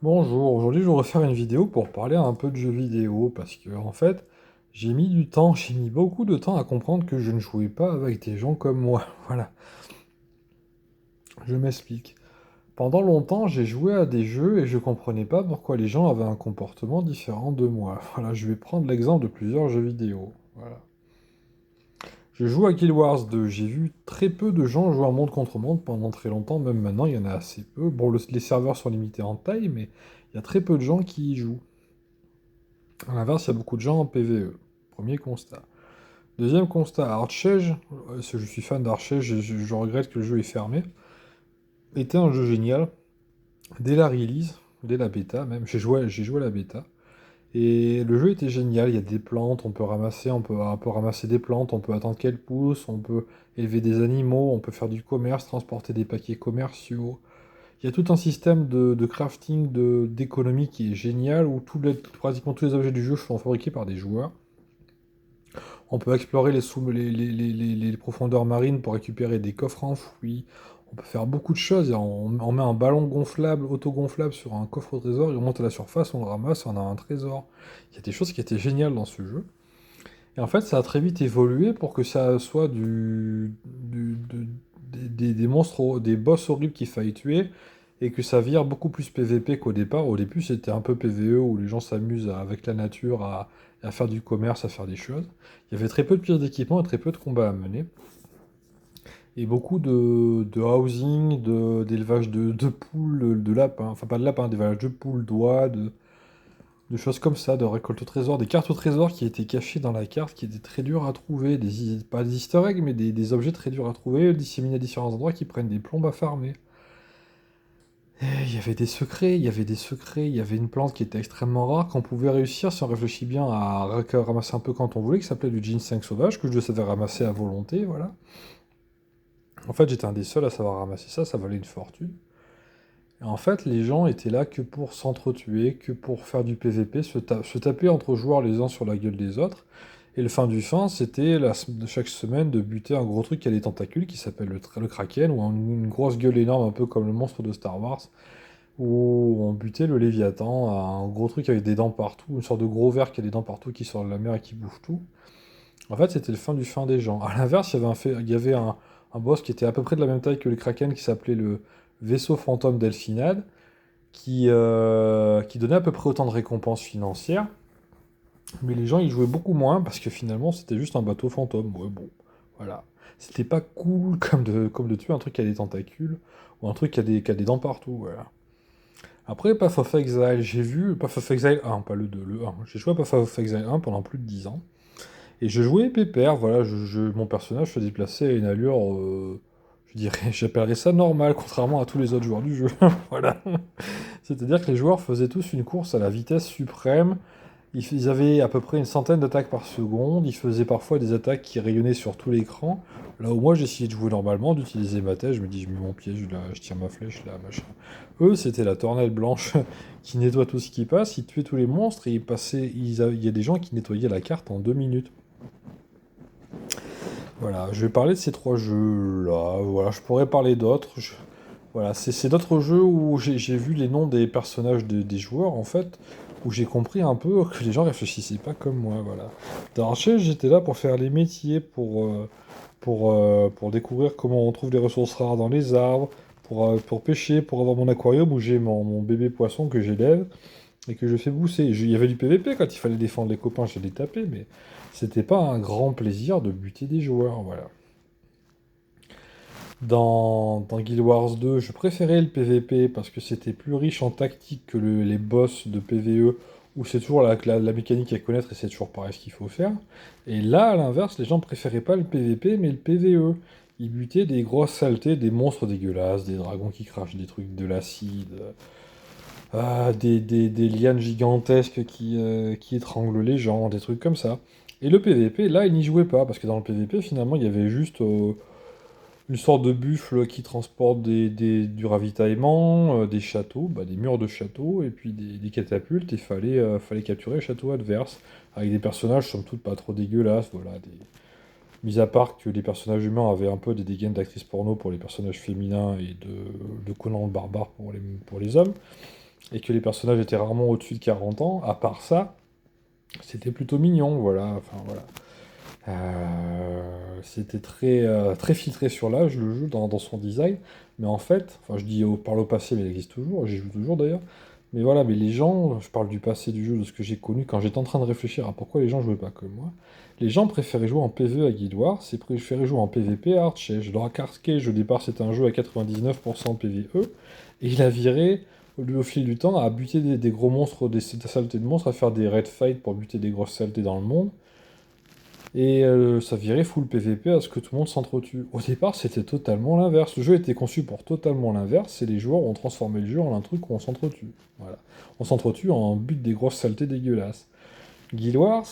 Bonjour, aujourd'hui je voudrais faire une vidéo pour parler un peu de jeux vidéo parce que en fait j'ai mis du temps, j'ai mis beaucoup de temps à comprendre que je ne jouais pas avec des gens comme moi. Voilà, je m'explique. Pendant longtemps j'ai joué à des jeux et je comprenais pas pourquoi les gens avaient un comportement différent de moi. Voilà, je vais prendre l'exemple de plusieurs jeux vidéo. Voilà. Je joue à Guild Wars 2, j'ai vu très peu de gens jouer en monde contre monde pendant très longtemps, même maintenant il y en a assez peu. Bon, les serveurs sont limités en taille, mais il y a très peu de gens qui y jouent. À l'inverse, il y a beaucoup de gens en PvE. Premier constat. Deuxième constat, Archage, je suis fan d'Archage, je regrette que le jeu est fermé, était un jeu génial, dès la release, dès la bêta même, j'ai joué à la bêta, et le jeu était génial, il y a des plantes, on peut ramasser des plantes, on peut attendre qu'elles poussent, on peut élever des animaux, on peut faire du commerce, transporter des paquets commerciaux. Il y a tout un système de crafting, d'économie qui est génial, où pratiquement tous les objets du jeu sont fabriqués par des joueurs. On peut explorer les profondeurs marines pour récupérer des coffres enfouis. On peut faire beaucoup de choses. On met un ballon gonflable, auto-gonflable sur un coffre au trésor, et on monte à la surface, on le ramasse, on a un trésor. Il y a des choses qui étaient géniales dans ce jeu. Et en fait, ça a très vite évolué pour que ça soit des monstres, des boss horribles qu'il faille tuer, et que ça vire beaucoup plus PVP qu'au départ. Au début, c'était un peu PVE où les gens s'amusent avec la nature à faire du commerce, à faire des choses. Il y avait très peu de pièces d'équipement et très peu de combats à mener. Et beaucoup de housing, d'élevage de poules, de lapins, enfin pas de lapins, d'élevage de poules, d'oies, de choses comme ça, de récolte au trésor, des cartes au trésor qui étaient cachées dans la carte, qui étaient très dures à trouver, pas des easter eggs, mais des objets très durs à trouver, disséminés à différents endroits qui prennent des plombes à farmer. Et il y avait des secrets, il y avait des secrets, il y avait une plante qui était extrêmement rare, qu'on pouvait réussir, si on réfléchit bien, à ramasser un peu quand on voulait, qui s'appelait du ginseng sauvage, que je savais ramasser à volonté, voilà. En fait, j'étais un des seuls à savoir ramasser ça, ça valait une fortune. Et en fait, les gens étaient là que pour s'entretuer, que pour faire du PVP, se taper entre joueurs les uns sur la gueule des autres. Et le fin du fin, c'était chaque semaine de buter un gros truc qui a des tentacules, qui s'appelle le Kraken, ou une grosse gueule énorme, un peu comme le monstre de Star Wars, où on butait le Léviathan, un gros truc avec des dents partout, une sorte de gros ver qui a des dents partout, qui sort de la mer et qui bouffe tout. En fait, c'était le fin du fin des gens. À l'inverse, il y avait un boss qui était à peu près de la même taille que le Kraken, qui s'appelait le vaisseau fantôme Delphinade, qui donnait à peu près autant de récompenses financières, mais les gens y jouaient beaucoup moins parce que finalement c'était juste un bateau fantôme. Ouais, bon, voilà. C'était pas cool comme de tuer un truc qui a des tentacules ou un truc qui a des dents partout, voilà. Après Path of Exile, j'ai vu Path of Exile 1, pas le 2, le 1. J'ai joué à Path of Exile 1 pendant plus de 10 ans. Et je jouais pépère, voilà, mon personnage se déplaçait à une allure, je dirais, j'appellerais ça normal, contrairement à tous les autres joueurs du jeu. Voilà. C'est-à-dire que les joueurs faisaient tous une course à la vitesse suprême. Ils avaient à peu près une centaine d'attaques par seconde. Ils faisaient parfois des attaques qui rayonnaient sur tout l'écran. Là où moi j'essayais de jouer normalement, d'utiliser ma tête, je me dis je mets mon piège là, je tire ma flèche là, machin. Eux c'était la tornade blanche qui nettoie tout ce qui passe, ils tuaient tous les monstres et il y a des gens qui nettoyaient la carte en 2 minutes. Voilà, je vais parler de ces trois jeux-là. Voilà, je pourrais parler d'autres. Voilà, c'est d'autres jeux où j'ai vu les noms des personnages des joueurs, en fait, où j'ai compris un peu que les gens réfléchissaient pas comme moi, voilà. Dans Archer, j'étais là pour faire les métiers, pour découvrir comment on trouve les ressources rares dans les arbres, pour pêcher, pour avoir mon aquarium où j'ai mon bébé poisson que j'élève et que je fais pousser. Il y avait du PVP quand il fallait défendre les copains, je les tapais, mais c'était pas un grand plaisir de buter des joueurs, voilà. Dans Guild Wars 2, je préférais le PVP parce que c'était plus riche en tactique que les boss de PVE, où c'est toujours la mécanique à connaître et c'est toujours pareil ce qu'il faut faire. Et là, à l'inverse, les gens préféraient pas le PVP mais le PVE. Ils butaient des grosses saletés, des monstres dégueulasses, des dragons qui crachent des trucs de l'acide, des lianes gigantesques qui étranglent les gens, des trucs comme ça. Et le PVP, là, il n'y jouait pas, parce que dans le PVP, finalement, il y avait juste une sorte de buffle qui transporte du ravitaillement, des châteaux, des murs de châteaux, et puis des catapultes, et fallait capturer les châteaux adverses, avec des personnages somme toute pas trop dégueulasses, voilà. Mis à part que les personnages humains avaient un peu des dégaines d'actrices porno pour les personnages féminins et de Conan le barbare pour les hommes. et que les personnages étaient rarement au-dessus de 40 ans, à part ça, c'était plutôt mignon, voilà, enfin voilà. C'était très filtré sur l'âge, le jeu, dans son design, mais en fait, enfin je dis par le passé, mais il existe toujours, j'y joue toujours d'ailleurs, mais voilà, mais les gens, je parle du passé du jeu, de ce que j'ai connu, quand j'étais en train de réfléchir à pourquoi les gens jouaient pas comme moi, les gens préféraient jouer en PvE à Guild Wars, c'est préféraient jouer en PvP à Archage. Leur Arcade, au départ, c'était un jeu à 99% PvE, et il a viré, au fil du temps, à buter des gros monstres, des saletés de monstres, à faire des raid fights pour buter des grosses saletés dans le monde, et ça virait full PvP à ce que tout le monde s'entretue. Au départ, c'était totalement l'inverse. Le jeu était conçu pour totalement l'inverse, et les joueurs ont transformé le jeu en un truc où on s'entretue. Voilà. On s'entretue en but des grosses saletés dégueulasses. Guild Wars,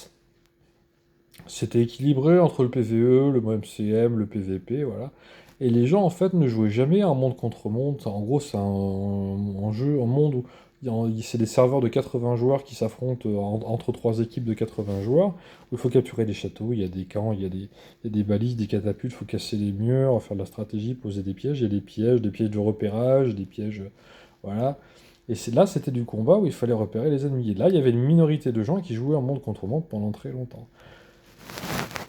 c'était équilibré entre le PvE, le MCM, le PvP, voilà. Et les gens, en fait, ne jouaient jamais un monde contre monde. En gros, c'est un jeu, un monde où c'est des serveurs de 80 joueurs qui s'affrontent entre trois équipes de 80 joueurs, où il faut capturer des châteaux, il y a des camps, il y a des balises, des catapultes, il faut casser les murs, faire de la stratégie, poser des pièges. Il y a des pièges de repérage, des pièges... Voilà. Et là, c'était du combat où il fallait repérer les ennemis. Et là, il y avait une minorité de gens qui jouaient en monde contre monde pendant très longtemps.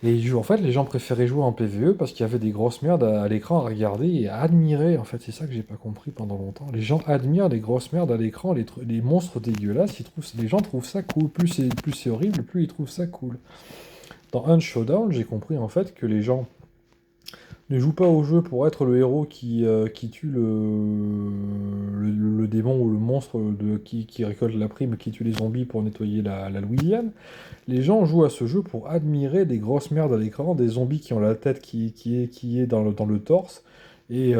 Et en fait, les gens préféraient jouer en PvE parce qu'il y avait des grosses merdes à l'écran à regarder et à admirer. En fait, c'est ça que j'ai pas compris pendant longtemps. Les gens admirent les grosses merdes à l'écran, les monstres dégueulasses. Les gens trouvent ça cool. Plus c'est horrible, plus ils trouvent ça cool. Dans Hunt Showdown, j'ai compris en fait que les gens ne jouent pas au jeu pour être le héros qui tue le démon ou le monstre qui récolte la prime, qui tue les zombies pour nettoyer la Louisiane. Les gens jouent à ce jeu pour admirer des grosses merdes à l'écran, des zombies qui ont la tête qui est dans le torse, et,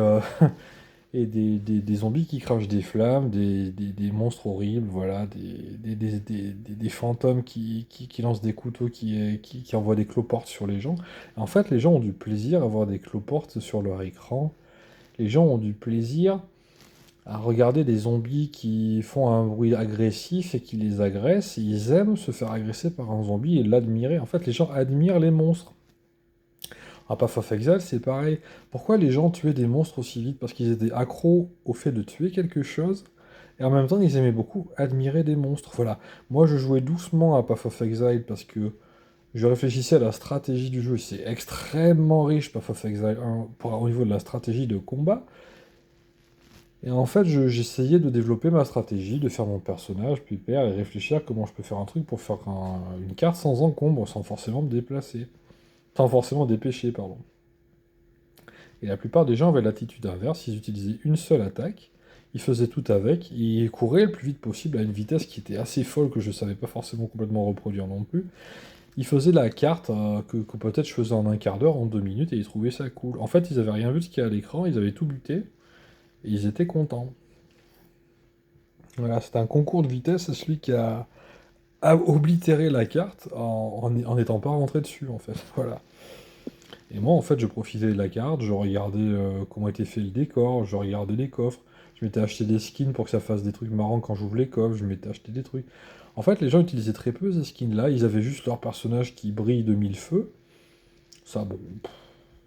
et des zombies qui crachent des flammes, des monstres horribles, voilà, des fantômes qui lancent des couteaux, qui envoient des cloportes sur les gens. En fait, les gens ont du plaisir à voir des cloportes sur leur écran. Les gens ont du plaisir à regarder des zombies qui font un bruit agressif et qui les agressent. Ils aiment se faire agresser par un zombie et l'admirer. En fait, les gens admirent les monstres. À Path of Exile, c'est pareil. Pourquoi les gens tuaient des monstres aussi vite? Parce qu'ils étaient accros au fait de tuer quelque chose, et en même temps, ils aimaient beaucoup admirer des monstres. Voilà. Moi, je jouais doucement à Path of Exile parce que je réfléchissais à la stratégie du jeu. C'est extrêmement riche, Path of Exile 1, au niveau de la stratégie de combat. Et en fait, j'essayais de développer ma stratégie, de faire mon personnage, puis père, et réfléchir comment je peux faire un truc pour faire une carte sans encombre, sans forcément me déplacer. Sans forcément dépêcher, pardon. Et la plupart des gens avaient l'attitude inverse, ils utilisaient une seule attaque, ils faisaient tout avec, et ils couraient le plus vite possible à une vitesse qui était assez folle que je ne savais pas forcément complètement reproduire non plus. Ils faisaient la carte que peut-être je faisais en un quart d'heure, en 2 minutes, et ils trouvaient ça cool. En fait, ils avaient rien vu de ce qu'il y a à l'écran, ils avaient tout buté, et ils étaient contents. Voilà, c'était un concours de vitesse, c'est celui qui a oblitéré la carte en n'étant pas rentré dessus, en fait. Voilà. Et moi, en fait, je profitais de la carte, je regardais comment était fait le décor, je regardais les coffres, je m'étais acheté des skins pour que ça fasse des trucs marrants quand j'ouvre les coffres, je m'étais acheté des trucs. En fait, les gens utilisaient très peu ces skins-là, ils avaient juste leur personnage qui brille de mille feux. Ça, bon,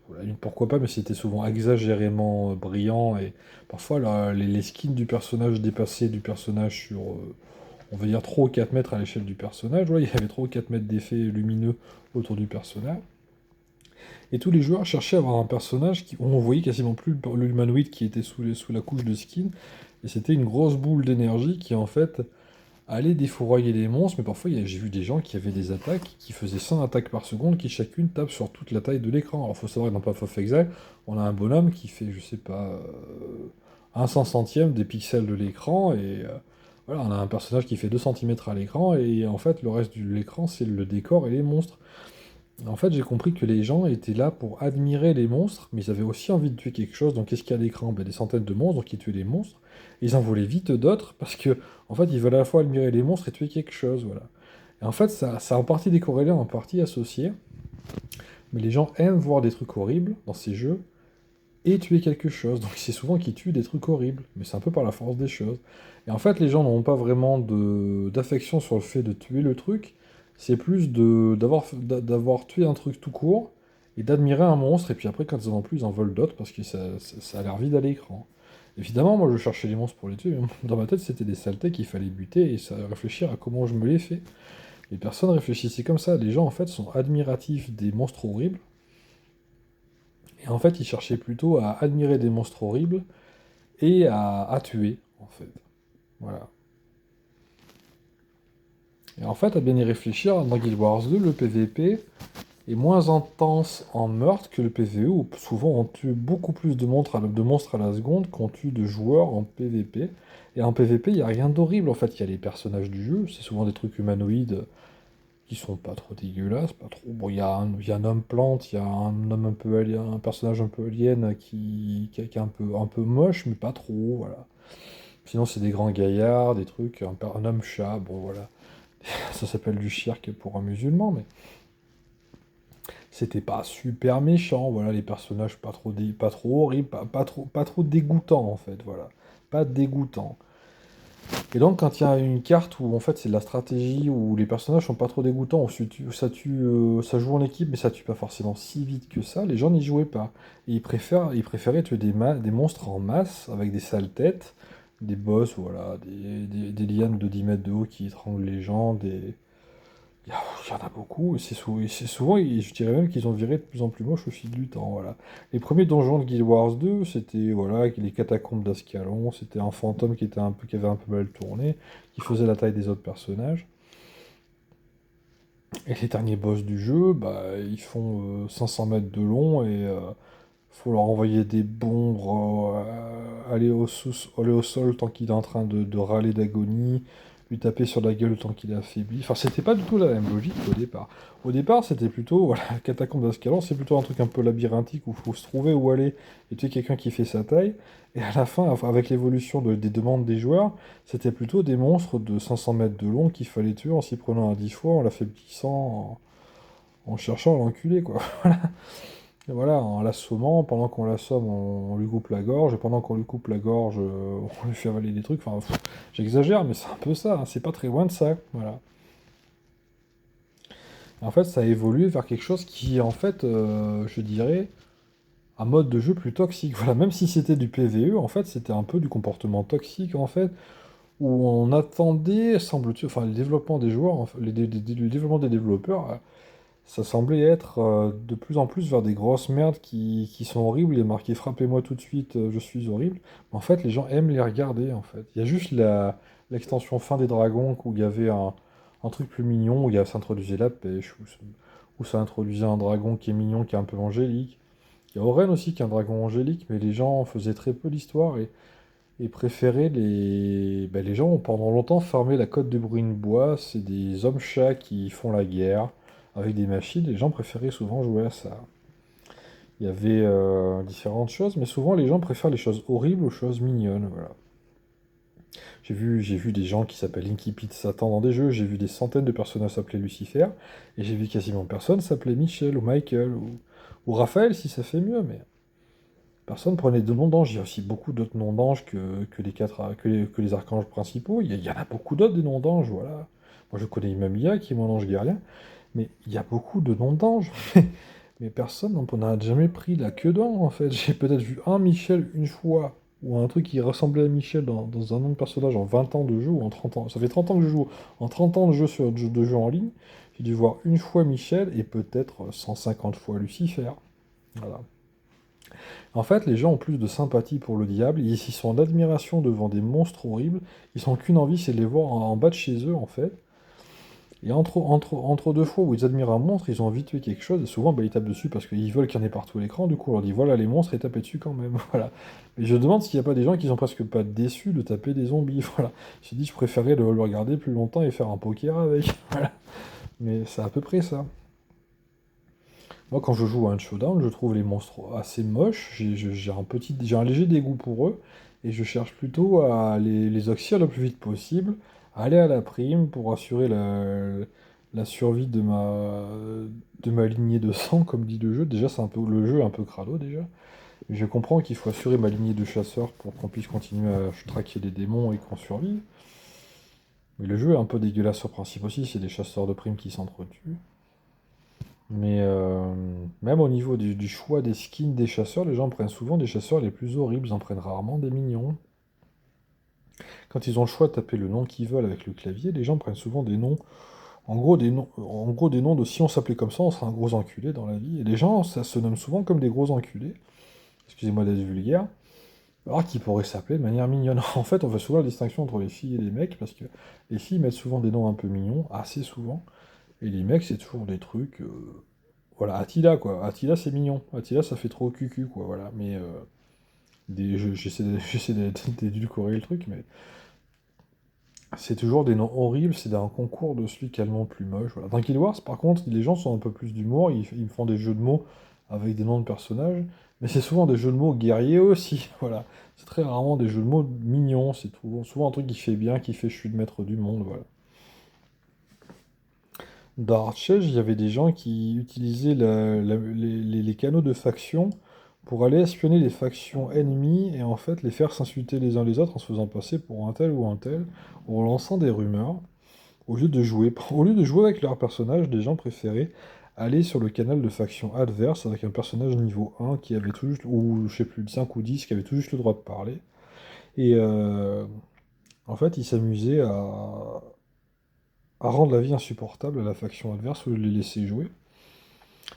voilà, pourquoi pas, mais c'était souvent exagérément brillant, et parfois les skins du personnage dépassaient du personnage sur, on va dire, 3 ou 4 mètres à l'échelle du personnage. Ouais, il y avait 3 ou 4 mètres d'effets lumineux autour du personnage. Et tous les joueurs cherchaient à avoir un personnage où on voyait quasiment plus l'humanoïde qui était sous la couche de skin. Et c'était une grosse boule d'énergie qui, en fait, allait défourailler les monstres. Mais parfois, j'ai vu des gens qui avaient des attaques qui faisaient 100 attaques par seconde, qui chacune tape sur toute la taille de l'écran. Alors, il faut savoir que dans Path of Exile, on a un bonhomme qui fait, je sais pas, un 100 centième des pixels de l'écran. Et voilà, on a un personnage qui fait 2 centimètres à l'écran. Et en fait, le reste de l'écran, c'est le décor et les monstres. En fait, j'ai compris que les gens étaient là pour admirer les monstres, mais ils avaient aussi envie de tuer quelque chose. Donc, qu'est-ce qu'il y a à l'écran? Ben, des centaines de monstres, donc ils tuaient les monstres. Et ils en voulaient vite d'autres, parce que, en fait, ils veulent à la fois admirer les monstres et tuer quelque chose, voilà. Et en fait, ça a en partie décorrélé, en partie associé. Mais les gens aiment voir des trucs horribles dans ces jeux et tuer quelque chose. Donc, c'est souvent qu'ils tuent des trucs horribles, mais c'est un peu par la force des choses. Et en fait, les gens n'ont pas vraiment d'affection sur le fait de tuer le truc, c'est plus d'avoir tué un truc tout court et d'admirer un monstre, et puis après, quand ils en ont plus, ils en veulent d'autres parce que ça a l'air vide à l'écran. Évidemment, moi je cherchais les monstres pour les tuer, mais dans ma tête c'était des saletés qu'il fallait buter et ça, réfléchir à comment je me les fais. Les personnes réfléchissaient comme ça. Les gens en fait sont admiratifs des monstres horribles et en fait ils cherchaient plutôt à admirer des monstres horribles et à tuer en fait. Voilà. Et en fait, à bien y réfléchir, dans Guild Wars 2, le PVP est moins intense en meurtre que le PVE, où souvent on tue beaucoup plus de monstres à la seconde qu'on tue de joueurs en PVP. Et en PVP, il n'y a rien d'horrible, en fait, il y a les personnages du jeu, c'est souvent des trucs humanoïdes qui sont pas trop dégueulasses, pas trop... Bon, il y a un homme plante, il y a un homme un peu alien, un personnage un peu alien qui est un peu moche, mais pas trop, voilà. Sinon, c'est des grands gaillards, des trucs, un homme chat, bon voilà. Ça s'appelle du shirk pour un musulman, mais c'était pas super méchant, voilà, les personnages pas trop horribles, pas trop dégoûtants en fait, voilà. Pas dégoûtants. Et donc quand il y a une carte où en fait c'est de la stratégie, où les personnages sont pas trop dégoûtants, où ça joue en équipe, mais ça tue pas forcément si vite que ça, les gens n'y jouaient pas. Et ils préféraient tuer des monstres en masse, avec des sales têtes, des boss, voilà, des lianes de 10 mètres de haut qui étranglent les gens, il y en a beaucoup, et c'est souvent, et je dirais même qu'ils ont viré de plus en plus moche au fil du temps, voilà. Les premiers donjons de Guild Wars 2, c'était, voilà, les catacombes d'Ascalon, c'était un fantôme qui avait un peu mal tourné, qui faisait la taille des autres personnages. Et les derniers boss du jeu, bah, ils font 500 mètres de long, et faut leur envoyer des bombes, aller au sol tant qu'il est en train de râler d'agonie, lui taper sur la gueule tant qu'il est affaibli. Enfin, c'était pas du tout la même logique au départ. Au départ, c'était plutôt, voilà, Catacombe d'Ascalon, c'est plutôt un truc un peu labyrinthique où il faut se trouver où aller et tuer quelqu'un qui fait sa taille. Et à la fin, enfin, avec l'évolution des demandes des joueurs, c'était plutôt des monstres de 500 mètres de long qu'il fallait tuer en s'y prenant à 10 fois, en l'affaiblissant, en cherchant à l'enculer, quoi. Et voilà, en l'assommant, pendant qu'on l'assomme, on lui coupe la gorge, et pendant qu'on lui coupe la gorge, on lui fait avaler des trucs. Enfin, j'exagère, mais c'est un peu ça, hein, c'est pas très loin de ça. Voilà. En fait, ça a évolué vers quelque chose qui est, en fait, je dirais, un mode de jeu plus toxique. Voilà, même si c'était du PvE, en fait, c'était un peu du comportement toxique, en fait, où on attendait, semble-t-il, enfin, le développement des joueurs, le développement des développeurs, ça semblait être de plus en plus vers des grosses merdes qui sont horribles. Il est marqué frappez-moi tout de suite, je suis horrible. Mais en fait, les gens aiment les regarder, en fait. Il y a juste l'extension fin des dragons où il y avait un truc plus mignon, où ça introduisait la pêche, où ça introduisait un dragon qui est mignon, qui est un peu angélique. Il y a Oren aussi qui est un dragon angélique, mais les gens faisaient très peu l'histoire et préféraient les... Ben, les gens ont pendant longtemps farmé la côte de Bruine-Bois, c'est des hommes-chats qui font la guerre avec des machines, les gens préféraient souvent jouer à ça. Il y avait différentes choses, mais souvent les gens préfèrent les choses horribles aux choses mignonnes, voilà. J'ai vu des gens qui s'appellent Inky Pete Satan dans des jeux, j'ai vu des centaines de personnages s'appeler Lucifer, et j'ai vu quasiment personne s'appeler Michel ou Michael ou Raphaël si ça fait mieux, mais personne prenait de noms d'anges. Il y a aussi beaucoup d'autres noms d'anges que les que les archanges principaux. Il y en a beaucoup d'autres des noms d'anges, voilà. Moi je connais Imamia qui est mon ange guerrier, mais il y a beaucoup de noms d'anges. Mais personne on n'a jamais pris la queue d'ange en fait. J'ai peut-être vu un Michel une fois, ou un truc qui ressemblait à Michel dans un nom de personnage en 20 ans de jeu, ou en 30 ans. Ça fait 30 ans que je joue. En 30 ans de jeu en ligne, j'ai dû voir une fois Michel et peut-être 150 fois Lucifer. Voilà. En fait, les gens ont plus de sympathie pour le diable, ils sont en admiration devant des monstres horribles, ils n'ont qu'une envie, c'est de les voir en bas de chez eux, en fait. Et entre deux fois où ils admirent un monstre, ils ont envie de tuer quelque chose, et souvent bah, ils tapent dessus parce qu'ils veulent qu'il y en ait partout à l'écran, du coup on leur dit voilà les monstres et tapez dessus quand même, voilà. Mais je demande s'il n'y a pas des gens qui sont presque pas déçus de taper des zombies, voilà. Je dis je préférais le regarder plus longtemps et faire un poker avec, voilà. Mais c'est à peu près ça. Moi, quand je joue à un showdown, je trouve les monstres assez moches. J'ai un léger dégoût pour eux, et je cherche plutôt à les oxyre le plus vite possible, à aller à la prime pour assurer la survie de ma lignée de sang, comme dit le jeu. Déjà, le jeu est un peu crado déjà. Mais je comprends qu'il faut assurer ma lignée de chasseurs pour qu'on puisse continuer à traquer les démons et qu'on survive. Mais le jeu est un peu dégueulasse sur principe aussi, c'est des chasseurs de primes qui s'entretuent. Mais même au niveau du choix des skins des chasseurs, les gens prennent souvent des chasseurs les plus horribles, ils en prennent rarement des mignons. Quand ils ont le choix de taper le nom qu'ils veulent avec le clavier, les gens prennent souvent des noms, en gros des noms de si on s'appelait comme ça, on serait un gros enculé dans la vie. Et les gens, ça se nomme souvent comme des gros enculés, excusez-moi d'être vulgaire, alors qu'ils pourraient s'appeler de manière mignonne. En fait, on fait souvent la distinction entre les filles et les mecs, parce que les filles mettent souvent des noms un peu mignons, assez souvent, et les mecs, c'est toujours des trucs... voilà, Attila, quoi. Attila, c'est mignon. Attila, ça fait trop cucu, quoi, voilà. Mais j'essaie d'édulcorer le truc, mais c'est toujours des noms horribles, c'est un concours de celui qui a le nom le plus moche. Voilà. Dans Guild Wars, par contre, les gens sont un peu plus d'humour, ils font des jeux de mots avec des noms de personnages, mais c'est souvent des jeux de mots guerriers aussi, voilà. C'est très rarement des jeux de mots mignons, c'est souvent un truc qui fait bien, qui fait je suis le maître du monde, voilà. Dans Archage, il y avait des gens qui utilisaient les canaux de factions pour aller espionner les factions ennemies et en fait les faire s'insulter les uns les autres en se faisant passer pour un tel ou un tel, en lançant des rumeurs. Au lieu de jouer, au lieu de jouer avec leur personnage, les gens préféraient aller sur le canal de faction adverse avec un personnage niveau 1 qui avait tout juste, ou je sais plus, 5 ou 10, qui avait tout juste le droit de parler. Et en fait, ils s'amusaient à rendre la vie insupportable à la faction adverse ou de les laisser jouer.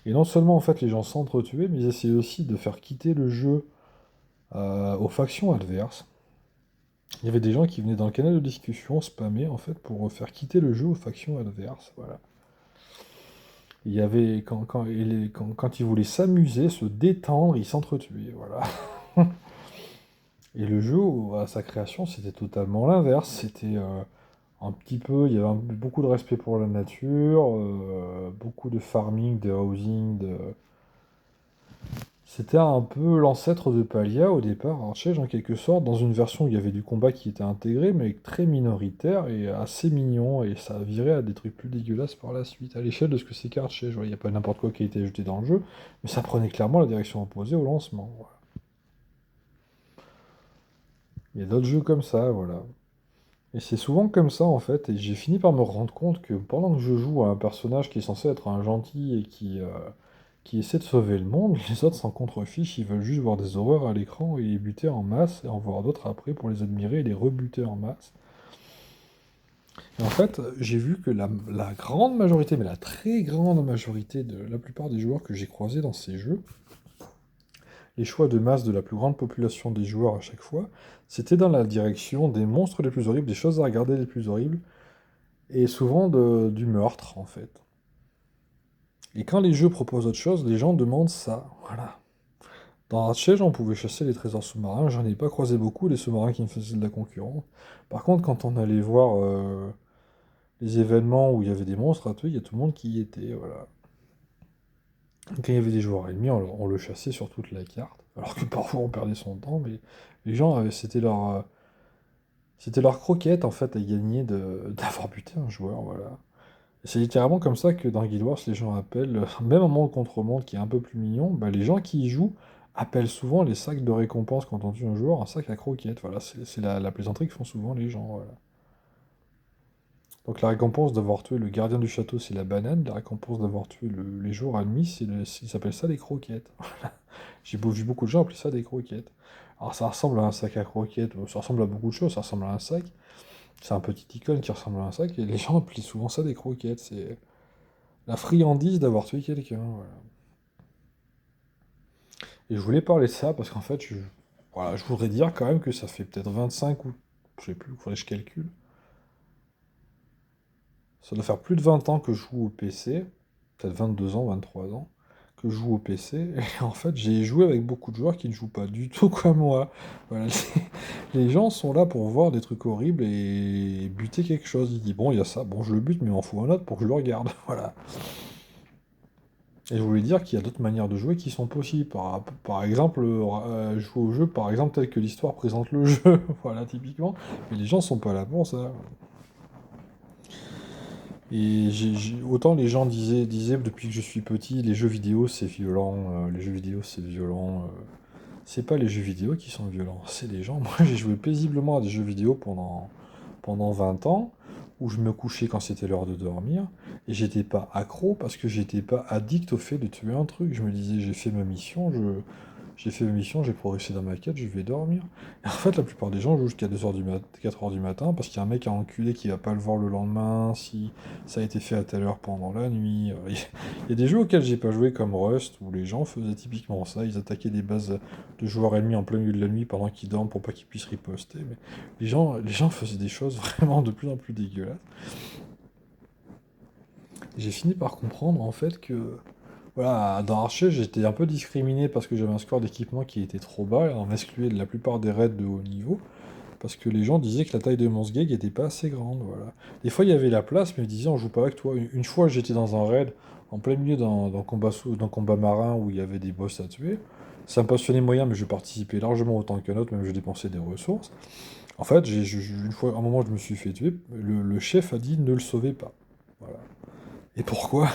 Et non seulement en fait les gens s'entretuaient, mais ils essayaient aussi de faire quitter le jeu aux factions adverses. Il y avait des gens qui venaient dans le canal de discussion spammer en fait pour faire quitter le jeu aux factions adverses. Voilà. Il y avait quand ils voulaient s'amuser, se détendre, ils s'entretuaient. Voilà. Et le jeu, à sa création, c'était totalement l'inverse. C'était un petit peu, il y avait beaucoup de respect pour la nature, beaucoup de farming, de housing, c'était un peu l'ancêtre de Palia au départ, Archage en quelque sorte, dans une version où il y avait du combat qui était intégré, mais très minoritaire et assez mignon, et ça a viré à des trucs plus dégueulasses par la suite, à l'échelle de ce que c'est qu'Archage. Il n'y a pas n'importe quoi qui a été ajouté dans le jeu, mais ça prenait clairement la direction opposée au lancement. Voilà. Il y a d'autres jeux comme ça, voilà. Et c'est souvent comme ça en fait, et j'ai fini par me rendre compte que pendant que je joue à un personnage qui est censé être un gentil et qui essaie de sauver le monde, les autres s'en contrefichent, ils veulent juste voir des horreurs à l'écran et les buter en masse, et en voir d'autres après pour les admirer et les rebuter en masse. Et en fait, j'ai vu que la grande majorité, mais la très grande majorité de la plupart des joueurs que j'ai croisés dans ces jeux, les choix de masse de la plus grande population des joueurs à chaque fois, c'était dans la direction des monstres les plus horribles, des choses à regarder les plus horribles, et souvent du meurtre en fait. Et quand les jeux proposent autre chose, les gens demandent ça. Voilà. Dans Ratchet, on pouvait chasser les trésors sous-marins. J'en ai pas croisé beaucoup, les sous-marins qui me faisaient de la concurrence. Par contre, quand on allait voir les événements où il y avait des monstres à tuer, il y a tout le monde qui y était. Voilà. Quand il y avait des joueurs ennemis, on le chassait sur toute la carte. Alors que parfois on perdait son temps, mais les gens, c'était leur croquette en fait à gagner d'avoir buté un joueur. Voilà. Et c'est littéralement comme ça que dans Guild Wars, les gens appellent, même un monde contre monde qui est un peu plus mignon, bah, les gens qui y jouent appellent souvent les sacs de récompense quand on tue un joueur un sac à croquettes. Voilà, c'est la plaisanterie que font souvent les gens. Voilà. Donc la récompense d'avoir tué le gardien du château, c'est la banane. La récompense d'avoir tué les joueurs ennemis, ils appellent ça des croquettes. Voilà. Vu beaucoup de gens appeler ça des croquettes. Alors ça ressemble à un sac à croquettes, ça ressemble à beaucoup de choses, ça ressemble à un sac. C'est un petit icône qui ressemble à un sac, et les gens appellent souvent ça des croquettes. C'est la friandise d'avoir tué quelqu'un. Voilà. Et je voulais parler de ça parce qu'en fait, voilà, je voudrais dire quand même que ça fait peut-être 25 ou... Je sais plus, il faudrait que je calcule. Ça doit faire plus de 20 ans que je joue au PC. Peut-être 22 ans, 23 ans. Que je joue au PC. Et en fait, j'ai joué avec beaucoup de joueurs qui ne jouent pas du tout comme moi. Voilà, les gens sont là pour voir des trucs horribles et buter quelque chose. Ils disent, bon, il y a ça, bon, je le bute, mais il m'en faut un autre pour que je le regarde. Voilà. Et je voulais dire qu'il y a d'autres manières de jouer qui sont possibles. Par exemple, jouer au jeu, par exemple, tel que l'histoire présente le jeu. Voilà, typiquement. Mais les gens sont pas là pour ça. Et autant les gens disaient depuis que je suis petit, les jeux vidéo c'est violent, les jeux vidéo c'est violent. C'est pas les jeux vidéo qui sont violents, c'est les gens. Moi j'ai joué paisiblement à des jeux vidéo pendant 20 ans. où je me couchais quand c'était l'heure de dormir, et j'étais pas accro parce que j'étais pas addict au fait de tuer un truc. Je me disais, j'ai fait ma mission, j'ai progressé dans ma quête, je vais dormir. Et en fait, la plupart des gens jouent jusqu'à 4 heures du matin parce qu'il y a un mec à enculé qui va pas le voir le lendemain, si ça a été fait à telle heure pendant la nuit. Il y a des jeux auxquels j'ai pas joué comme Rust où les gens faisaient typiquement ça, ils attaquaient des bases de joueurs ennemis en plein milieu de la nuit pendant qu'ils dorment pour pas qu'ils puissent riposter. Mais les gens faisaient des choses vraiment de plus en plus dégueulasses. Et j'ai fini par comprendre en fait que voilà, dans Archer, j'étais un peu discriminé parce que j'avais un score d'équipement qui était trop bas et on m'excluait de la plupart des raids de haut niveau parce que les gens disaient que la taille de mon sgeg était pas assez grande. Voilà. Des fois, il y avait la place, mais ils disaient on joue pas avec toi. Une fois, j'étais dans un raid en plein milieu d'un combat marin où il y avait des boss à tuer. Ça me passionnait moyen, mais je participais largement autant qu'un autre, même je dépensais des ressources. En fait, une fois, à un moment, je me suis fait tuer. Le chef a dit ne le sauvez pas. Voilà. Et pourquoi?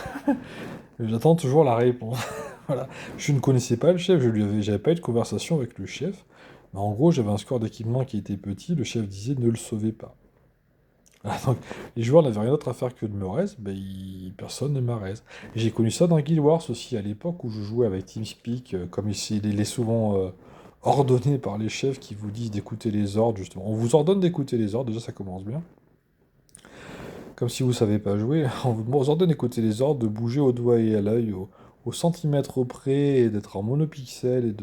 J'attends toujours la réponse. Voilà. Je ne connaissais pas le chef, j'avais pas eu de conversation avec le chef. Mais en gros, j'avais un score d'équipement qui était petit, le chef disait ne le sauvez pas. Voilà, donc, les joueurs n'avaient rien d'autre à faire que de me raise, ben, personne ne m'a raise. Et j'ai connu ça dans Guild Wars aussi, à l'époque où je jouais avec TeamSpeak, comme il est souvent ordonné par les chefs qui vous disent d'écouter les ordres, justement. On vous ordonne d'écouter les ordres, déjà ça commence bien. Comme si vous savez pas jouer, on vous ordonne d'écouter les ordres, de bouger au doigt et à l'œil, au centimètre près, et d'être en monopixel,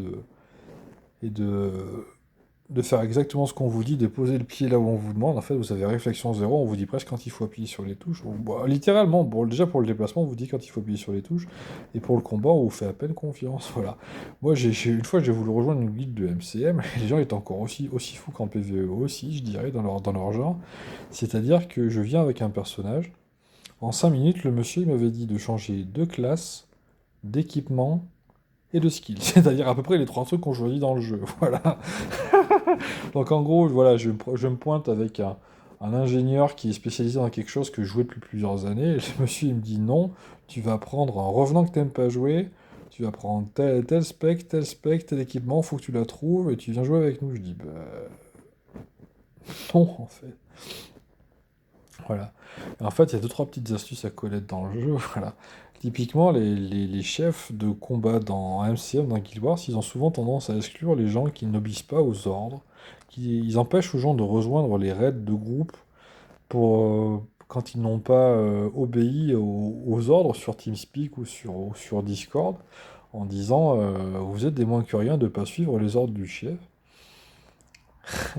et de faire exactement ce qu'on vous dit, de poser le pied là où on vous demande. En fait, vous avez réflexion zéro, on vous dit presque quand il faut appuyer sur les touches. Bon, littéralement, bon, déjà pour le déplacement, on vous dit quand il faut appuyer sur les touches, et pour le combat, on vous fait à peine confiance. Voilà. Moi, une fois, j'ai voulu rejoindre une guilde de MCM, et les gens étaient encore aussi fous qu'en PvE aussi, je dirais, dans leur genre. C'est-à-dire que je viens avec un personnage. En 5 minutes, le monsieur il m'avait dit de changer de classe, d'équipement et de skill. C'est-à-dire à peu près les 3 trucs qu'on choisit dans le jeu. Voilà. Donc en gros, voilà, je me pointe avec un ingénieur qui est spécialisé dans quelque chose que je jouais depuis plusieurs années. Et le monsieur il me dit non, tu vas prendre en revenant que t'aimes pas jouer, tu vas prendre tel spec, tel équipement, faut que tu la trouves et tu viens jouer avec nous. Je dis bah non en fait. Voilà. Et en fait, il y a deux, trois petites astuces à connaître dans le jeu. Voilà. Typiquement, les chefs de combat dans MCM, dans Guild Wars, ils ont souvent tendance à exclure les gens qui n'obéissent pas aux ordres. Ils empêchent aux gens de rejoindre les raids de groupe quand ils n'ont pas obéi aux ordres sur TeamSpeak ou sur Discord, en disant vous êtes des moins que rien de ne pas suivre les ordres du chef.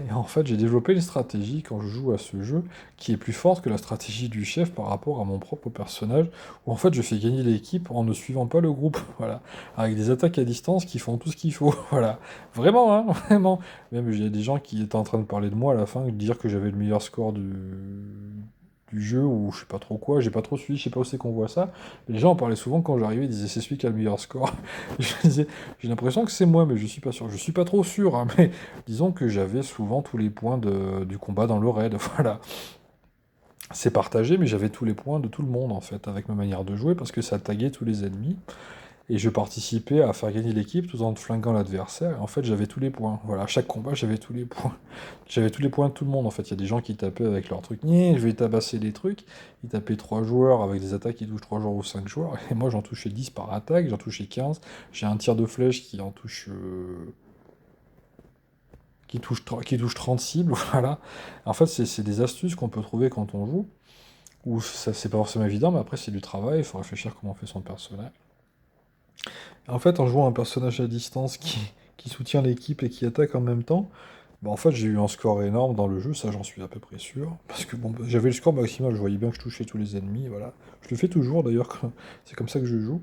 Et en fait, j'ai développé une stratégie quand je joue à ce jeu qui est plus forte que la stratégie du chef par rapport à mon propre personnage, où en fait je fais gagner l'équipe en ne suivant pas le groupe, voilà, avec des attaques à distance qui font tout ce qu'il faut, voilà. Vraiment, hein, vraiment. Même il y a des gens qui étaient en train de parler de moi à la fin, de dire que j'avais le meilleur score du jeu, ou je sais pas trop quoi, j'ai pas trop suivi, je sais pas où c'est qu'on voit ça. Mais les gens en parlaient souvent quand j'arrivais, ils disaient c'est celui qui a le meilleur score. Je disais, j'ai l'impression que c'est moi, mais je suis pas sûr. Je suis pas trop sûr, hein, mais disons que j'avais souvent tous les points du combat dans le raid, voilà. C'est partagé, mais j'avais tous les points de tout le monde, en fait, avec ma manière de jouer, parce que ça taguait tous les ennemis. Et je participais à faire gagner l'équipe tout en flinguant l'adversaire. Et en fait, j'avais tous les points. Voilà, à chaque combat, j'avais tous les points. J'avais tous les points de tout le monde, en fait. Il y a des gens qui tapaient avec leur truc. Je vais tabasser des trucs. Ils tapaient 3 joueurs avec des attaques qui touchent 3 joueurs ou 5 joueurs. Et moi, j'en touchais 10 par attaque, j'en touchais 15. J'ai un tir de flèche qui en touche... qui touche 30 cibles, voilà. En fait, c'est des astuces qu'on peut trouver quand on joue, où ça, c'est pas forcément évident, mais après, c'est du travail, il faut réfléchir comment on fait son personnage. En fait, en jouant un personnage à distance qui soutient l'équipe et qui attaque en même temps, bah en fait, j'ai eu un score énorme dans le jeu, ça j'en suis à peu près sûr. Parce que bon, j'avais le score maximal, je voyais bien que je touchais tous les ennemis, voilà. Je le fais toujours d'ailleurs, c'est comme ça que je joue.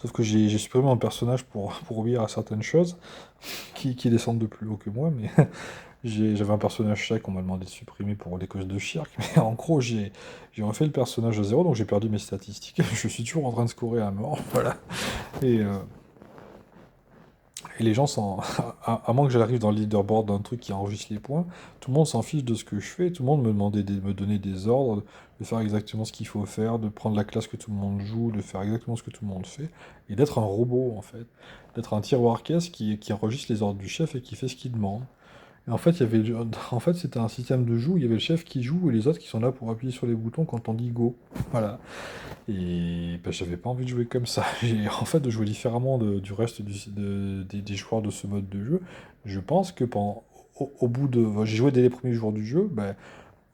Sauf que j'ai supprimé un personnage pour obéir à certaines choses qui descendent de plus haut que moi, mais j'avais un personnage chat qu'on m'a demandé de supprimer pour des causes de chirc, mais en gros, j'ai refait le personnage à zéro, donc j'ai perdu mes statistiques. Je suis toujours en train de scorer à mort, voilà. Et, euh, et les gens s'en. À moins que j'arrive dans le leaderboard d'un truc qui enregistre les points, tout le monde s'en fiche de ce que je fais, tout le monde me demandait de me donner des ordres, de faire exactement ce qu'il faut faire, de prendre la classe que tout le monde joue, de faire exactement ce que tout le monde fait, et d'être un robot en fait. D'être un tiroir caisse qui enregistre les ordres du chef et qui fait ce qu'il demande. Et en fait, il y avait, en fait, c'était un système de jeu où il y avait le chef qui joue et les autres qui sont là pour appuyer sur les boutons quand on dit go. Voilà. Et ben, j'avais pas envie de jouer comme ça. En fait, de jouer différemment du reste des joueurs de ce mode de jeu. Je pense que au bout de. J'ai joué dès les premiers jours du jeu. Ben,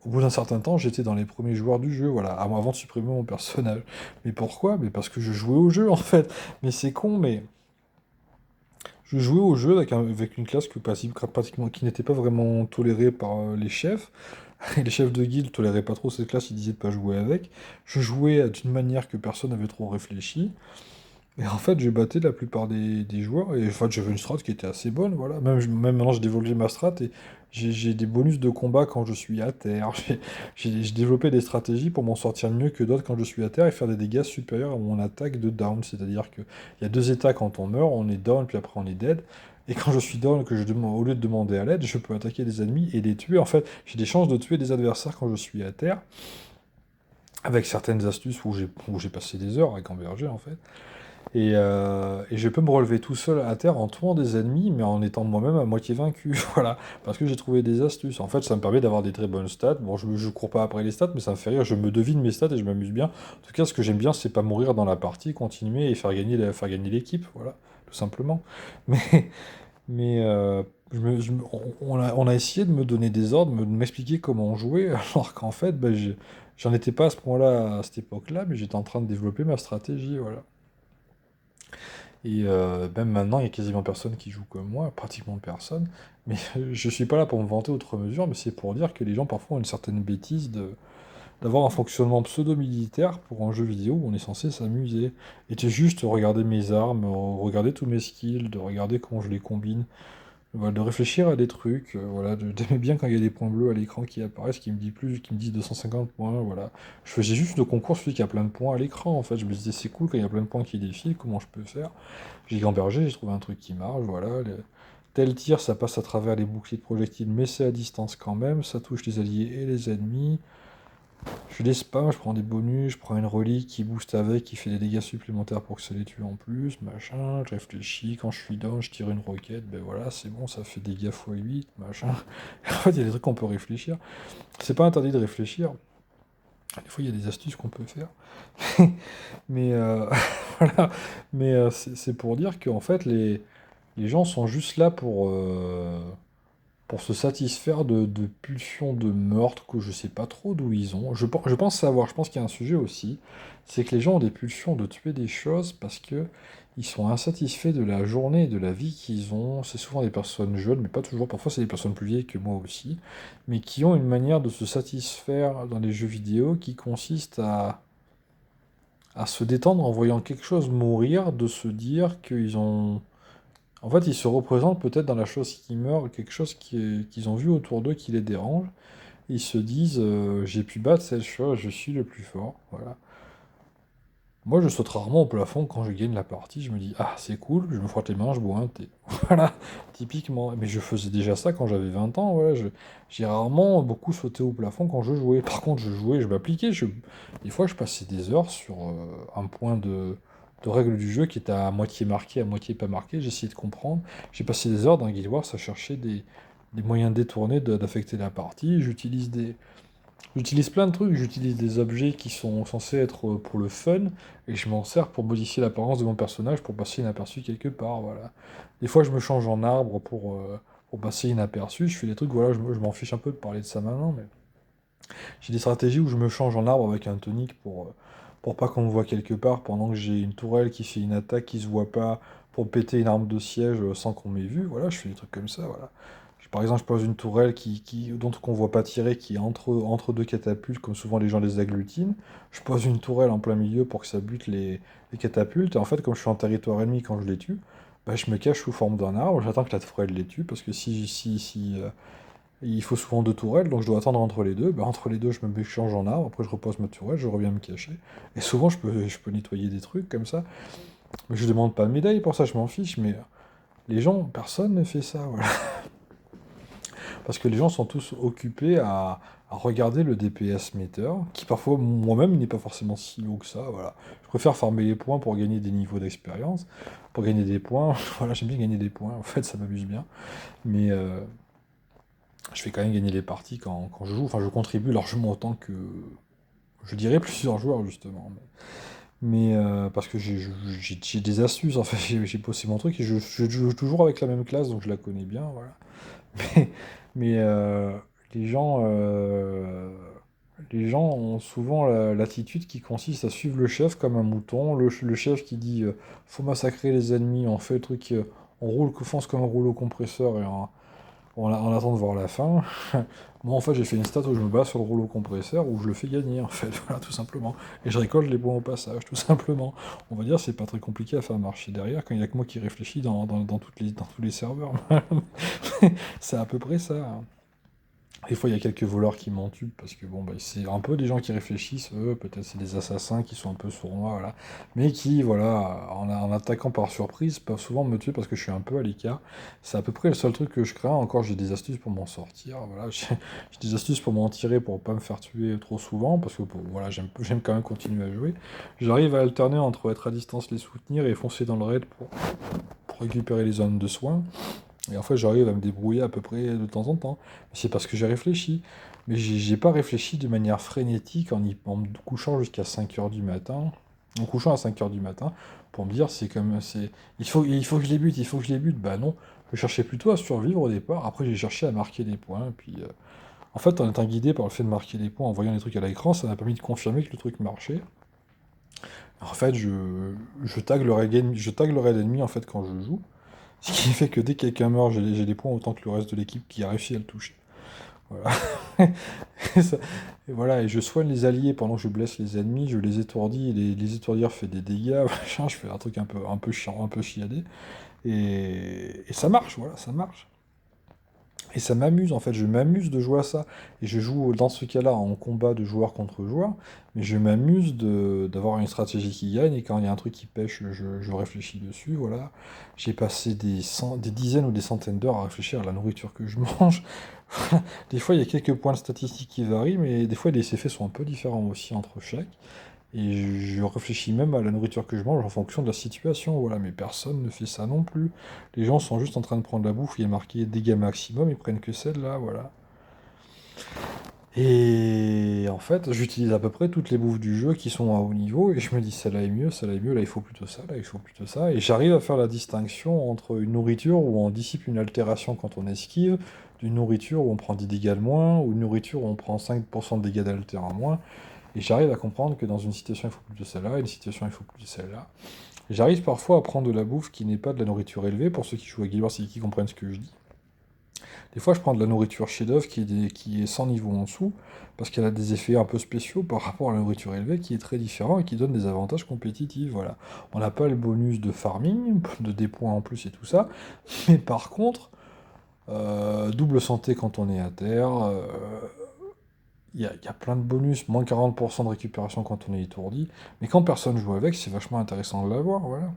au bout d'un certain temps, j'étais dans les premiers joueurs du jeu, voilà, avant de supprimer mon personnage. Mais pourquoi? Mais parce que je jouais au jeu, en fait. Mais c'est con, mais je jouais au jeu avec une classe pratiquement, qui n'était pas vraiment tolérée par les chefs. Et les chefs de guilde toléraient pas trop cette classe, ils disaient de pas jouer avec. Je jouais d'une manière que personne n'avait trop réfléchi. Et en fait, j'ai battu la plupart des joueurs, et en fait, j'avais une strat qui était assez bonne, voilà. Même maintenant, j'ai développé ma strat, et j'ai des bonus de combat quand je suis à terre. J'ai développé des stratégies pour m'en sortir mieux que d'autres quand je suis à terre, et faire des dégâts supérieurs à mon attaque de down. C'est-à-dire qu'il y a deux états quand on meurt, on est down, puis après on est dead. Et quand je suis down, au lieu de demander à l'aide, je peux attaquer des ennemis et les tuer. En fait, j'ai des chances de tuer des adversaires quand je suis à terre, avec certaines astuces où j'ai passé des heures à gamberger, en fait. Et je peux me relever tout seul à terre en tuant des ennemis, mais en étant moi-même à moitié vaincu, voilà, parce que j'ai trouvé des astuces. En fait, ça me permet d'avoir des très bonnes stats. Bon, je cours pas après les stats, mais ça me fait rire, je me devine mes stats et je m'amuse bien. En tout cas, ce que j'aime bien, c'est pas mourir dans la partie, continuer et faire gagner l'équipe, voilà, tout simplement. Mais, mais on a essayé de me donner des ordres, de m'expliquer comment on jouait, alors qu'en fait, ben, j'en étais pas à ce point-là, à cette époque-là, mais j'étais en train de développer ma stratégie, voilà. Et même maintenant, il y a quasiment personne qui joue comme moi, pratiquement personne. Mais je suis pas là pour me vanter outre mesure, mais c'est pour dire que les gens parfois ont une certaine bêtise d'avoir un fonctionnement pseudo-militaire pour un jeu vidéo où on est censé s'amuser. Et de juste regarder mes armes, regarder tous mes skills, de regarder comment je les combine. Voilà, de réfléchir à des trucs, voilà, d'aimer bien quand il y a des points bleus à l'écran qui apparaissent, qui me disent 250 points, voilà. Je faisais juste le concours, celui qui a plein de points à l'écran, en fait. Je me disais, c'est cool quand il y a plein de points qui défilent, comment je peux faire? J'ai gambergé, j'ai trouvé un truc qui marche, voilà. Tel tir, ça passe à travers les boucliers de projectiles, mais c'est à distance quand même, ça touche les alliés et les ennemis. Je fais des spams, je prends des bonus, je prends une relique qui booste avec, qui fait des dégâts supplémentaires pour que ça les tue en plus, machin, je réfléchis, quand je suis down, je tire une roquette, ben voilà, c'est bon, ça fait dégâts x8, machin. En fait, il y a des trucs qu'on peut réfléchir. C'est pas interdit de réfléchir. Des fois, il y a des astuces qu'on peut faire. Mais voilà. Mais c'est pour dire qu'en fait, les gens sont juste là pour se satisfaire de pulsions de meurtre que je sais pas trop d'où ils ont. Je pense savoir, je pense qu'il y a un sujet aussi, c'est que les gens ont des pulsions de tuer des choses parce que ils sont insatisfaits de la journée et de la vie qu'ils ont. C'est souvent des personnes jeunes, mais pas toujours, parfois c'est des personnes plus vieilles que moi aussi, mais qui ont une manière de se satisfaire dans les jeux vidéo qui consiste à se détendre en voyant quelque chose mourir, de se dire qu'ils ont en fait, ils se représentent peut-être dans la chose qui meurt, quelque chose qu'ils ont vu autour d'eux qui les dérange. Ils se disent j'ai pu battre cette chose, je suis le plus fort. Voilà. Moi, je saute rarement au plafond quand je gagne la partie. Je me dis ah, c'est cool, je me frotte les mains, je bois un thé. Voilà, typiquement. Mais je faisais déjà ça quand j'avais 20 ans. Voilà. J'ai rarement beaucoup sauté au plafond quand je jouais. Par contre, je jouais, je m'appliquais. Des fois, je passais des heures sur un point de règle du jeu qui était à moitié marqué, à moitié pas marqué. J'essayais de comprendre. J'ai passé des heures dans Guild Wars à chercher des moyens détournés d'affecter la partie. J'utilise plein de trucs, j'utilise des objets qui sont censés être pour le fun, et je m'en sers pour modifier l'apparence de mon personnage pour passer inaperçu quelque part, voilà. Des fois, je me change en arbre pour passer inaperçu, je fais des trucs, voilà, je m'en fiche un peu de parler de ça maintenant, mais j'ai des stratégies où je me change en arbre avec un tonique pour pas qu'on me voit quelque part, pendant que j'ai une tourelle qui fait une attaque qui se voit pas, pour péter une arme de siège sans qu'on m'ait vu, voilà, je fais des trucs comme ça, voilà. Par exemple, je pose une tourelle dont on voit pas tirer, qui est entre deux catapultes, comme souvent les gens les agglutinent. Je pose une tourelle en plein milieu pour que ça bute les catapultes. Et en fait, comme je suis en territoire ennemi quand je les tue, bah, je me cache sous forme d'un arbre. J'attends que la tourelle les tue, parce que il faut souvent deux tourelles, donc je dois attendre entre les deux. Bah, entre les deux, je me change en arbre. Après, je repose ma tourelle, je reviens me cacher. Et souvent, je peux nettoyer des trucs comme ça. Mais je demande pas de médaille pour ça, je m'en fiche. Mais les gens, personne ne fait ça. Voilà. Parce que les gens sont tous occupés à regarder le DPS meter, qui parfois, moi-même, n'est pas forcément si haut que ça, voilà. Je préfère farmer les points pour gagner des niveaux d'expérience, pour gagner des points, voilà, j'aime bien gagner des points, en fait, ça m'amuse bien. Mais Je fais quand même gagner les parties quand je joue. Enfin, je contribue largement autant que, je dirais, plusieurs joueurs, justement. Parce que j'ai des astuces, en fait, j'ai bossé mon truc et je joue toujours avec la même classe, donc je la connais bien, voilà. Mais, mais les gens, euh, les gens ont souvent l'attitude qui consiste à suivre le chef comme un mouton. Le chef qui dit faut massacrer les ennemis, on fait le truc, on roule, fonce comme un rouleau compresseur et on attend de voir la fin. Moi, en fait, j'ai fait une stat où je me base sur le rouleau compresseur où je le fais gagner, en fait, voilà, tout simplement. Et je récolte les points au passage, tout simplement. On va dire, c'est pas très compliqué à faire marcher derrière quand il y a que moi qui réfléchis dans tous les serveurs. C'est à peu près ça, hein. Des fois, il y a quelques voleurs qui m'entubent parce que bon, bah, c'est un peu des gens qui réfléchissent, eux, peut-être c'est des assassins qui sont un peu sournois, voilà, mais qui, voilà, en attaquant par surprise, peuvent souvent me tuer parce que je suis un peu à l'écart. C'est à peu près le seul truc que je crains. Encore, j'ai des astuces pour m'en sortir, voilà, j'ai des astuces pour m'en tirer pour pas me faire tuer trop souvent parce que bon, voilà, j'aime quand même continuer à jouer. J'arrive à alterner entre être à distance, les soutenir et foncer dans le raid pour récupérer les zones de soins. Et en fait, j'arrive à me débrouiller à peu près de temps en temps. C'est parce que j'ai réfléchi. Mais j'ai pas réfléchi de manière frénétique en me couchant jusqu'à 5 heures du matin. En couchant à 5 heures du matin, pour me dire, c'est comme. Il faut que je les bute, il faut que je les bute. Bah non. Je cherchais plutôt à survivre au départ. Après, j'ai cherché à marquer des points. En fait, en étant guidé par le fait de marquer des points, en voyant les trucs à l'écran, ça m'a permis de confirmer que le truc marchait. En fait, je tag le raid ennemi en fait, quand je joue. Ce qui fait que dès que quelqu'un meurt, j'ai des points autant que le reste de l'équipe qui a réussi à le toucher. Voilà. Et, ça- et voilà, et je soigne les alliés pendant que je blesse les ennemis, je les étourdis, et les étourdir fait des dégâts, machin, je fais un truc un peu chiant, un peu chiadé. Et ça marche, voilà, ça marche. Et ça m'amuse en fait, je m'amuse de jouer à ça. Et je joue dans ce cas-là en combat de joueur contre joueur, mais je m'amuse d'avoir une stratégie qui gagne, et quand il y a un truc qui pêche, je réfléchis dessus, voilà. J'ai passé des dizaines ou des centaines d'heures à réfléchir à la nourriture que je mange. Des fois, il y a quelques points de statistiques qui varient, mais des fois, les effets sont un peu différents aussi entre chaque. Et je réfléchis même à la nourriture que je mange en fonction de la situation, voilà, mais personne ne fait ça non plus. Les gens sont juste en train de prendre la bouffe, il est marqué dégâts maximum, ils prennent que celle-là, voilà. Et en fait, j'utilise à peu près toutes les bouffes du jeu qui sont à haut niveau, et je me dis celle-là est mieux, là il faut plutôt ça, là il faut plutôt ça. Et j'arrive à faire la distinction entre une nourriture où on dissipe une altération quand on esquive, d'une nourriture où on prend 10 dégâts de moins, ou une nourriture où on prend 5% de dégâts d'alter en moins. Et j'arrive à comprendre que dans une situation, il faut plus de celle-là, et une situation, il faut plus de celle-là. Et j'arrive parfois à prendre de la bouffe qui n'est pas de la nourriture élevée, pour ceux qui jouent à Guild Wars et qui comprennent ce que je dis. Des fois, je prends de la nourriture chef-d'œuvre qui est 100 niveaux en dessous, parce qu'elle a des effets un peu spéciaux par rapport à la nourriture élevée, qui est très différent et qui donne des avantages compétitifs, voilà. On n'a pas le bonus de farming, de des points en plus et tout ça, mais par contre, double santé quand on est à terre, il y a plein de bonus, moins 40% de récupération quand on est étourdi, mais quand personne joue avec, c'est vachement intéressant de l'avoir, voilà.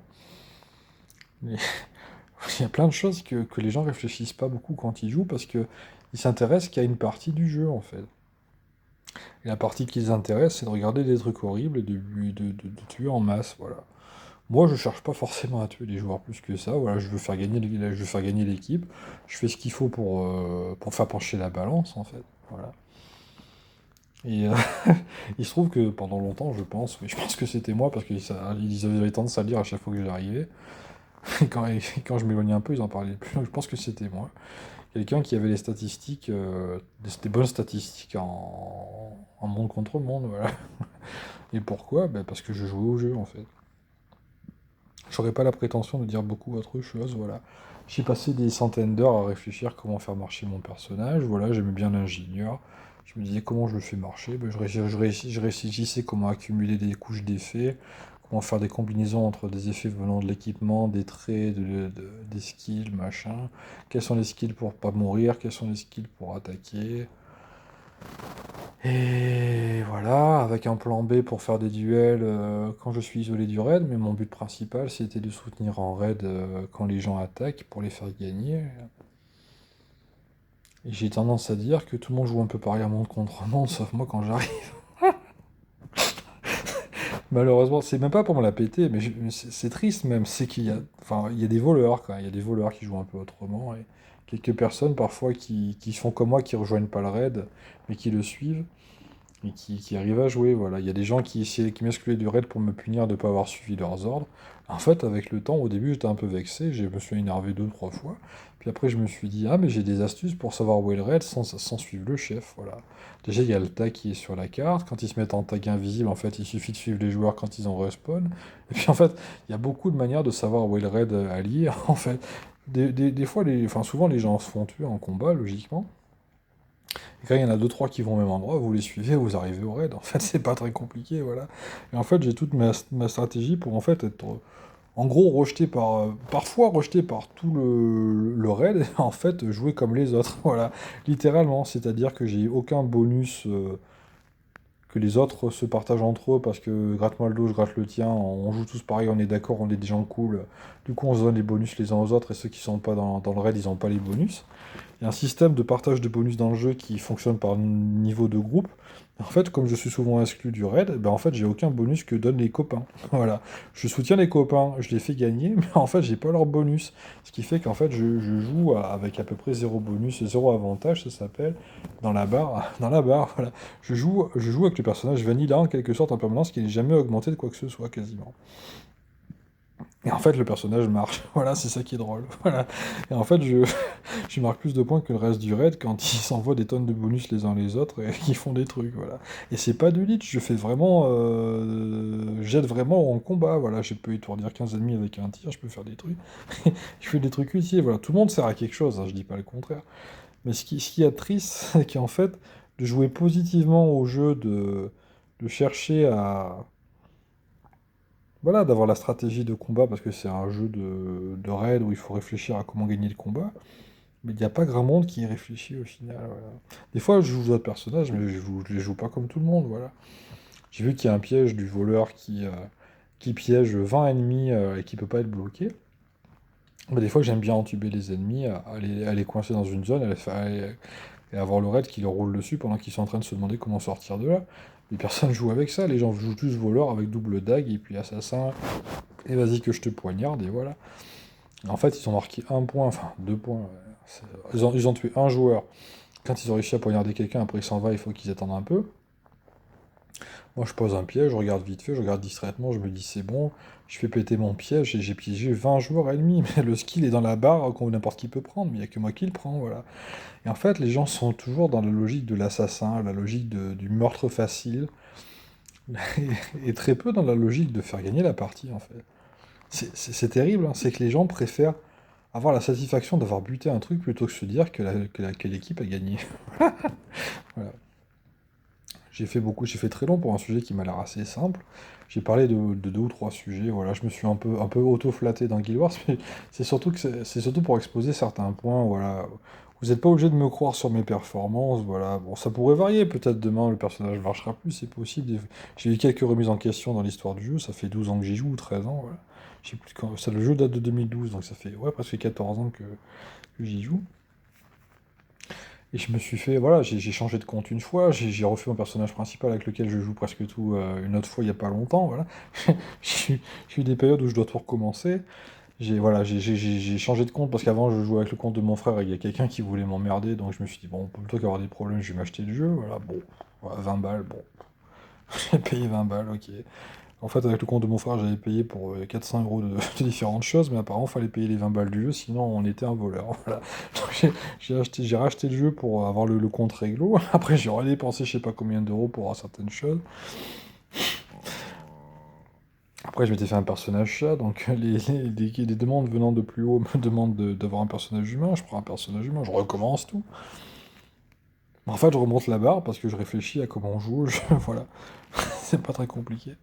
Mais il y a plein de choses que les gens réfléchissent pas beaucoup quand ils jouent, parce que ils s'intéressent qu'à une partie du jeu, en fait. Et la partie qui les intéresse, c'est de regarder des trucs horribles et de tuer en masse, voilà. Moi, je cherche pas forcément à tuer les joueurs plus que ça, voilà, je veux faire gagner l'équipe, je fais ce qu'il faut pour faire pencher la balance, en fait, voilà. Et il se trouve que pendant longtemps, je pense, oui, je pense que c'était moi, parce qu'ils avaient tendance à le dire à chaque fois que j'arrivais. Et quand je m'éloignais un peu, ils en parlaient plus, donc je pense que c'était moi. Quelqu'un qui avait les statistiques, des bonnes statistiques en monde contre monde, voilà. Et pourquoi? Ben, parce que je jouais au jeu, en fait. J'aurais pas la prétention de dire beaucoup autre chose, voilà. J'ai passé des centaines d'heures à réfléchir comment faire marcher mon personnage, voilà, j'aimais bien l'ingénieur. Je me disais comment je le fais marcher, ben, je réfléchissais comment accumuler des couches d'effets, comment faire des combinaisons entre des effets venant de l'équipement, des traits, des skills, machin. Quels sont les skills pour pas mourir, quels sont les skills pour attaquer. Et voilà, avec un plan B pour faire des duels quand je suis isolé du raid, mais mon but principal c'était de soutenir en raid quand les gens attaquent pour les faire gagner. Et j'ai tendance à dire que tout le monde joue un peu pareil à monde contre monde, sauf moi quand j'arrive. Malheureusement, c'est même pas pour me la péter, mais c'est triste même. C'est qu'il y a, enfin, il y a des voleurs, quoi. Il y a des voleurs qui jouent un peu autrement. Et quelques personnes parfois qui font comme moi, qui rejoignent pas le raid, mais qui le suivent. Et qui arrivent à jouer, voilà. Il y a des gens qui m'excluaient du raid pour me punir de ne pas avoir suivi leurs ordres. En fait, avec le temps, au début, j'étais un peu vexé, je me suis énervé deux, trois fois. Puis après, je me suis dit, ah, mais j'ai des astuces pour savoir où est le raid sans suivre le chef, voilà. Déjà, il y a le tag qui est sur la carte. Quand ils se mettent en tag invisible, en fait, il suffit de suivre les joueurs quand ils ont respawn. Et puis, en fait, il y a beaucoup de manières de savoir où est le raid allié, en fait. Des fois, enfin, souvent, les gens se font tuer en combat, logiquement. Et quand il y en a deux, trois qui vont au même endroit, vous les suivez, vous arrivez au raid. En fait, c'est pas très compliqué, voilà. Et en fait, j'ai toute ma stratégie pour en fait être, en gros, rejeté parfois rejeté par tout le raid, et en fait, jouer comme les autres, voilà. Littéralement, c'est-à-dire que j'ai aucun bonus que les autres se partagent entre eux parce que gratte-moi le dos, je gratte le tien, on joue tous pareil, on est d'accord, on est des gens cool. Du coup, on se donne les bonus les uns aux autres et ceux qui sont pas dans le raid, ils ont pas les bonus. Il y a un système de partage de bonus dans le jeu qui fonctionne par niveau de groupe. En fait, comme je suis souvent exclu du raid, ben en fait, j'ai aucun bonus que donnent les copains. Voilà. Je soutiens les copains, je les fais gagner, mais en fait, j'ai pas leur bonus. Ce qui fait qu'en fait, je joue avec à peu près zéro bonus, zéro avantage, ça s'appelle, dans la barre. Dans la barre, voilà. Je joue avec le personnage vanilla en quelque sorte en permanence qui n'est jamais augmenté de quoi que ce soit quasiment. Et en fait, le personnage marche. Voilà, c'est ça qui est drôle. Voilà. Et en fait, je marque plus de points que le reste du raid quand ils s'envoient des tonnes de bonus les uns les autres et qu'ils font des trucs. Voilà. Et c'est pas du lit, je fais vraiment. J'aide vraiment en combat. Voilà, je peux étourdir 15 ennemis avec un tir, je peux faire des trucs. Je fais des trucs utiles. Voilà. Tout le monde sert à quelque chose, hein, je dis pas le contraire. Mais ce qui est triste, c'est qu'en fait, de jouer positivement au jeu, de chercher à voilà, d'avoir la stratégie de combat, parce que c'est un jeu de raid où il faut réfléchir à comment gagner le combat. Mais il n'y a pas grand monde qui y réfléchit au final. Voilà. Des fois, je joue d'autres personnages, mais je les joue pas comme tout le monde. Voilà. J'ai vu qu'il y a un piège du voleur qui piège 20 ennemis et qui peut pas être bloqué. Mais des fois, j'aime bien entuber les ennemis, à les coincer dans une zone et avoir le raid qui leur roule dessus pendant qu'ils sont en train de se demander comment sortir de là. Les personnes jouent avec ça, les gens jouent tous voleur avec double dague et puis assassin, et vas-y que je te poignarde, et voilà. En fait, ils ont marqué un point, enfin 2 points. Ils ont tué un joueur. Quand ils ont réussi à poignarder quelqu'un, après il s'en va, il faut qu'ils attendent un peu. Moi, je pose un piège, je regarde vite fait, je regarde distraitement, je me dis c'est bon, je fais péter mon piège et j'ai piégé 20 joueurs ennemis. Mais le skill est dans la barre qu'on n'importe qui peut prendre, mais il n'y a que moi qui le prends, voilà. Et en fait, les gens sont toujours dans la logique de l'assassin, la logique du meurtre facile, et très peu dans la logique de faire gagner la partie, en fait. C'est terrible, hein, c'est que les gens préfèrent avoir la satisfaction d'avoir buté un truc plutôt que se dire que l'équipe a gagné. Voilà. J'ai fait très long pour un sujet qui m'a l'air assez simple. J'ai parlé de deux ou trois sujets, voilà, je me suis un peu auto-flatté dans Guild Wars, mais c'est surtout pour exposer certains points, voilà. Vous n'êtes pas obligé de me croire sur mes performances, voilà. Bon, ça pourrait varier, peut-être demain le personnage marchera plus, c'est possible. J'ai eu quelques remises en question dans l'histoire du jeu, ça fait 12 ans que j'y joue, ou 13 ans, voilà. Je sais plus quand. Le jeu date de 2012, donc ça fait ouais, presque 14 ans que j'y joue. Et je me suis fait, voilà, j'ai changé de compte une fois, j'ai refait mon personnage principal avec lequel je joue presque tout une autre fois il n'y a pas longtemps, voilà. J'ai eu des périodes où je dois tout recommencer. Voilà, j'ai changé de compte parce qu'avant je jouais avec le compte de mon frère et il y a quelqu'un qui voulait m'emmerder, donc je me suis dit, bon, plutôt qu'avoir des problèmes, je vais m'acheter le jeu, voilà, bon, voilà, 20 balles, bon, j'ai payé 20 balles, ok. En fait, avec le compte de mon frère, j'avais payé pour 400 € de différentes choses, mais apparemment, il fallait payer les 20 balles du jeu, sinon on était un voleur. Voilà. Donc, j'ai racheté le jeu pour avoir le compte réglo. Après, j'ai redépensé je sais pas combien d'euros pour avoir certaines choses. Après, je m'étais fait un personnage chat, donc les demandes venant de plus haut me demandent d'avoir un personnage humain. Je prends un personnage humain, je recommence tout. En fait, je remonte la barre parce que je réfléchis à comment on joue au jeu. Voilà. C'est pas très compliqué.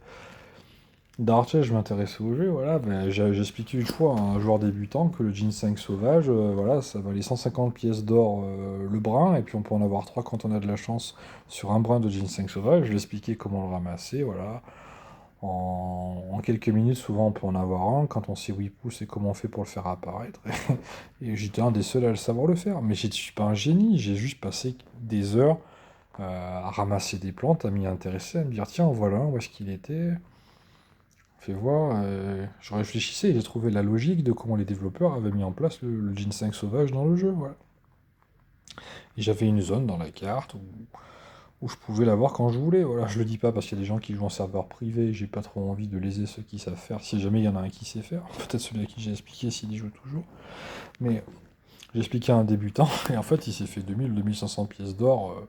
D'Archer, je m'intéressais au jeu, voilà, ben, j'ai expliqué une fois à un joueur débutant que le ginseng sauvage, voilà, ça valait 150 pièces d'or le brin, et puis on peut en avoir 3 quand on a de la chance sur un brin de ginseng sauvage. Je lui ai expliqué comment le ramasser, voilà. En quelques minutes, souvent on peut en avoir un, quand on sait où il pousse et comment on fait pour le faire apparaître. Et j'étais un des seuls à le savoir le faire, mais je suis pas un génie, j'ai juste passé des heures à ramasser des plantes, à m'y intéresser, à me dire tiens, voilà, où est-ce qu'il était. Fais voir, je réfléchissais et j'ai trouvé la logique de comment les développeurs avaient mis en place le ginseng sauvage dans le jeu, voilà. Et j'avais une zone dans la carte où je pouvais l'avoir quand je voulais, voilà. Je le dis pas parce qu'il y a des gens qui jouent en serveur privé, j'ai pas trop envie de léser ceux qui savent faire, si jamais il y en a un qui sait faire, peut-être celui à qui j'ai expliqué s'il y joue toujours. Mais j'ai expliqué à un débutant, et en fait il s'est fait 2000-2500 pièces d'or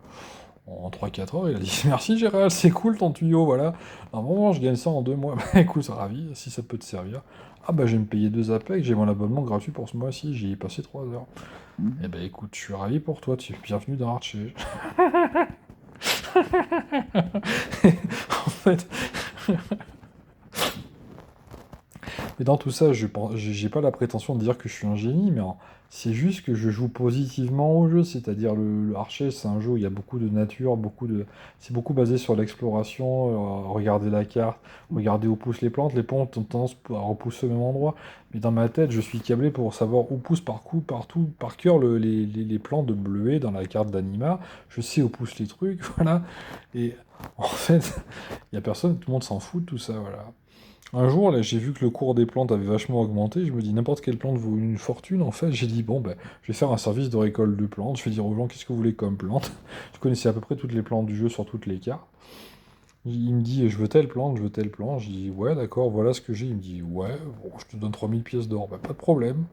en 3-4 heures, il a dit merci Gérald, c'est cool ton tuyau, voilà. Normalement je gagne ça en 2 mois, bah écoute, ravi, si ça peut te servir. Ah bah je vais me payer 2 APEC, j'ai mon abonnement gratuit pour ce mois-ci, j'y ai passé 3 heures. Eh ben écoute, je suis ravi pour toi, tu es bienvenu dans Archer. En fait, mais dans tout ça, j'ai pas la prétention de dire que je suis un génie, mais c'est juste que je joue positivement au jeu, c'est-à-dire le Archer, c'est un jeu où il y a beaucoup de nature, c'est beaucoup basé sur l'exploration, regarder la carte, regarder où poussent les plantes ont tendance à repousser au même endroit, mais dans ma tête, je suis câblé pour savoir où poussent partout, par cœur, les plants de bleuet dans la carte d'Anima, je sais où poussent les trucs, voilà, et en fait, il y a personne, tout le monde s'en fout de tout ça, voilà. Un jour, là, j'ai vu que le cours des plantes avait vachement augmenté. Je me dis, n'importe quelle plante vaut une fortune. En fait, j'ai dit, bon, ben, je vais faire un service de récolte de plantes. Je vais dire aux gens, qu'est-ce que vous voulez comme plante? Je connaissais à peu près toutes les plantes du jeu sur toutes les cartes. Il me dit, je veux telle plante, je veux telle plante. Je dis, ouais, d'accord, voilà ce que j'ai. Il me dit, ouais, bon, je te donne 3000 pièces d'or. Ben, pas de problème.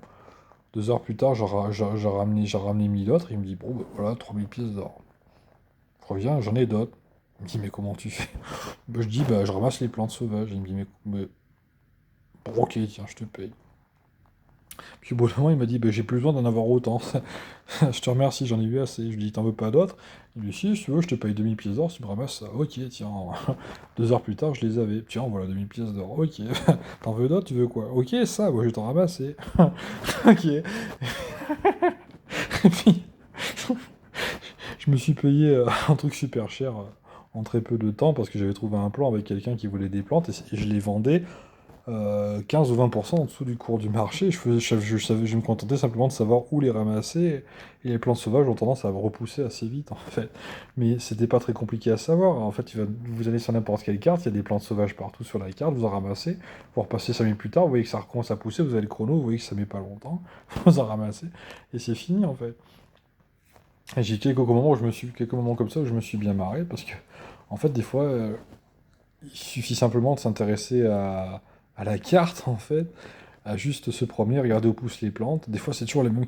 2 heures plus tard, j'ai ramené 1000 autres. Il me dit, bon, ben, voilà, 3000 pièces d'or. Je reviens, j'en ai d'autres. Il me dit, mais comment tu fais? Ben, je dis, bah, je ramasse les plantes sauvages. Il me dit, mais bon, ok, tiens, je te paye. Puis au bout d'un moment, il m'a dit, bah, j'ai plus besoin d'en avoir autant. Je te remercie, j'en ai eu assez. Je lui dis, t'en veux pas d'autres? Il me dit, si tu veux, je te paye 2000 pièces d'or, si tu me ramasses ça. Ok, tiens. 2 heures plus tard, je les avais. Tiens, voilà, 2000 pièces d'or. Ok. T'en veux d'autres? Tu veux quoi? Ok, ça, moi je vais t'en ramasser. Ok. Et puis, je me suis payé un truc super cher en très peu de temps parce que j'avais trouvé un plan avec quelqu'un qui voulait des plantes et je les vendais 15 ou 20% en dessous du cours du marché. Je me contentais simplement de savoir où les ramasser. Et les plantes sauvages ont tendance à repousser assez vite, en fait. Mais c'était pas très compliqué à savoir. En fait, vous allez sur n'importe quelle carte, il y a des plantes sauvages partout sur la carte, vous en ramassez. Vous repassez 5 minutes plus tard, vous voyez que ça recommence à pousser, vous avez le chrono, vous voyez que ça met pas longtemps. Vous en ramassez. Et c'est fini, en fait. Et j'ai quelques moments comme ça où je me suis bien marré, parce que, en fait, des fois, il suffit simplement de s'intéresser à la carte, en fait, à juste se promener, regarder où poussent les plantes. Des fois, c'est toujours les mêmes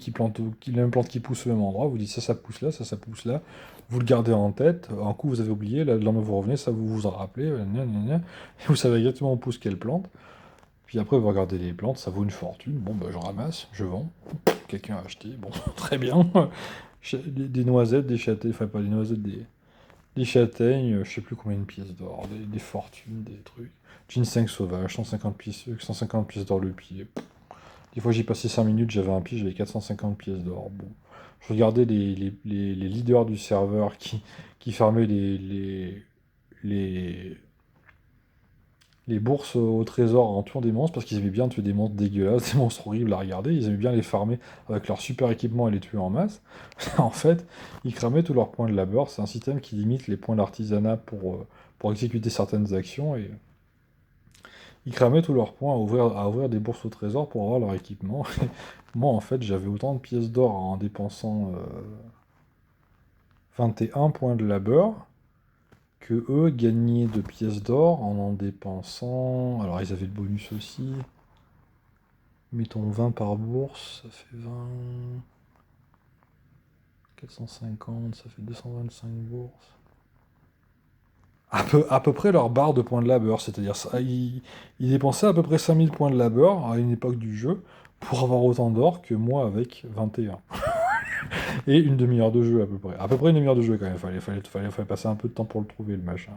plantes qui poussent au même endroit. Vous dites ça pousse là, ça pousse là. Vous le gardez en tête. Un coup, vous avez oublié. Là, le lendemain, vous revenez, ça vous vous en rappelez. Gna, gna, gna. Et vous savez exactement où pousse quelle plante. Puis après, vous regardez les plantes, ça vaut une fortune. Bon, ben, je ramasse, je vends. Quelqu'un a acheté. Bon, très bien. Des noisettes, des châtaignes, enfin pas des noisettes, des châtaignes, je sais plus combien de pièces d'or, des fortunes, des trucs. Ginseng sauvage, 150 pièces d'or le pied. Des fois, j'ai passé 5 minutes, j'avais un pied, j'avais 450 pièces d'or. Bon. Je regardais les leaders du serveur qui fermaient les, les bourses au trésor en tuant des monstres, parce qu'ils aimaient bien tuer des monstres dégueulasses, des monstres horribles à regarder. Ils aimaient bien les farmer avec leur super équipement et les tuer en masse. En fait, ils cramaient tous leurs points de labeur. C'est un système qui limite les points d'artisanat pour exécuter certaines actions. Et ils cramaient tous leurs points à ouvrir des bourses au trésor pour avoir leur équipement. Moi, en fait, j'avais autant de pièces d'or en dépensant 21 points de labeur que eux gagnaient de pièces d'or en dépensant. Alors, ils avaient le bonus aussi. Mettons 20 par bourse, ça fait 20. 450, ça fait 225 bourses. À peu près leur barre de points de labeur, c'est-à-dire ça, ils dépensaient à peu près 5000 points de labeur à une époque du jeu pour avoir autant d'or que moi avec 21. Et une demi-heure de jeu à peu près. À peu près une demi-heure de jeu quand même, fallait passer un peu de temps pour le trouver le machin.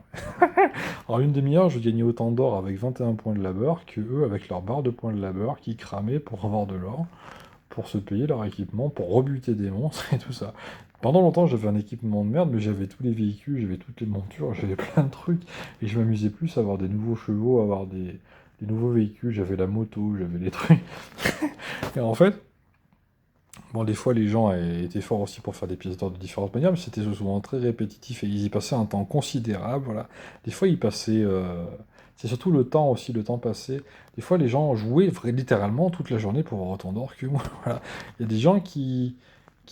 En une demi-heure, je gagnais autant d'or avec 21 points de labeur que eux avec leur barre de points de labeur qui cramaient pour avoir de l'or, pour se payer leur équipement, pour rebuter des monstres et tout ça. Pendant longtemps, j'avais un équipement de merde, mais j'avais tous les véhicules, j'avais toutes les montures, j'avais plein de trucs, et je m'amusais plus à avoir des nouveaux chevaux, à avoir des nouveaux véhicules, j'avais la moto, j'avais les trucs. Et en fait, Bon, des fois, les gens étaient forts aussi pour faire des pièces d'or de différentes manières, mais c'était souvent très répétitif et ils y passaient un temps considérable, voilà. Des fois, ils passaient... C'est surtout le temps aussi, le temps passé. Des fois, les gens jouaient littéralement toute la journée pour avoir autant d'or que moi, voilà. Il y a des gens qui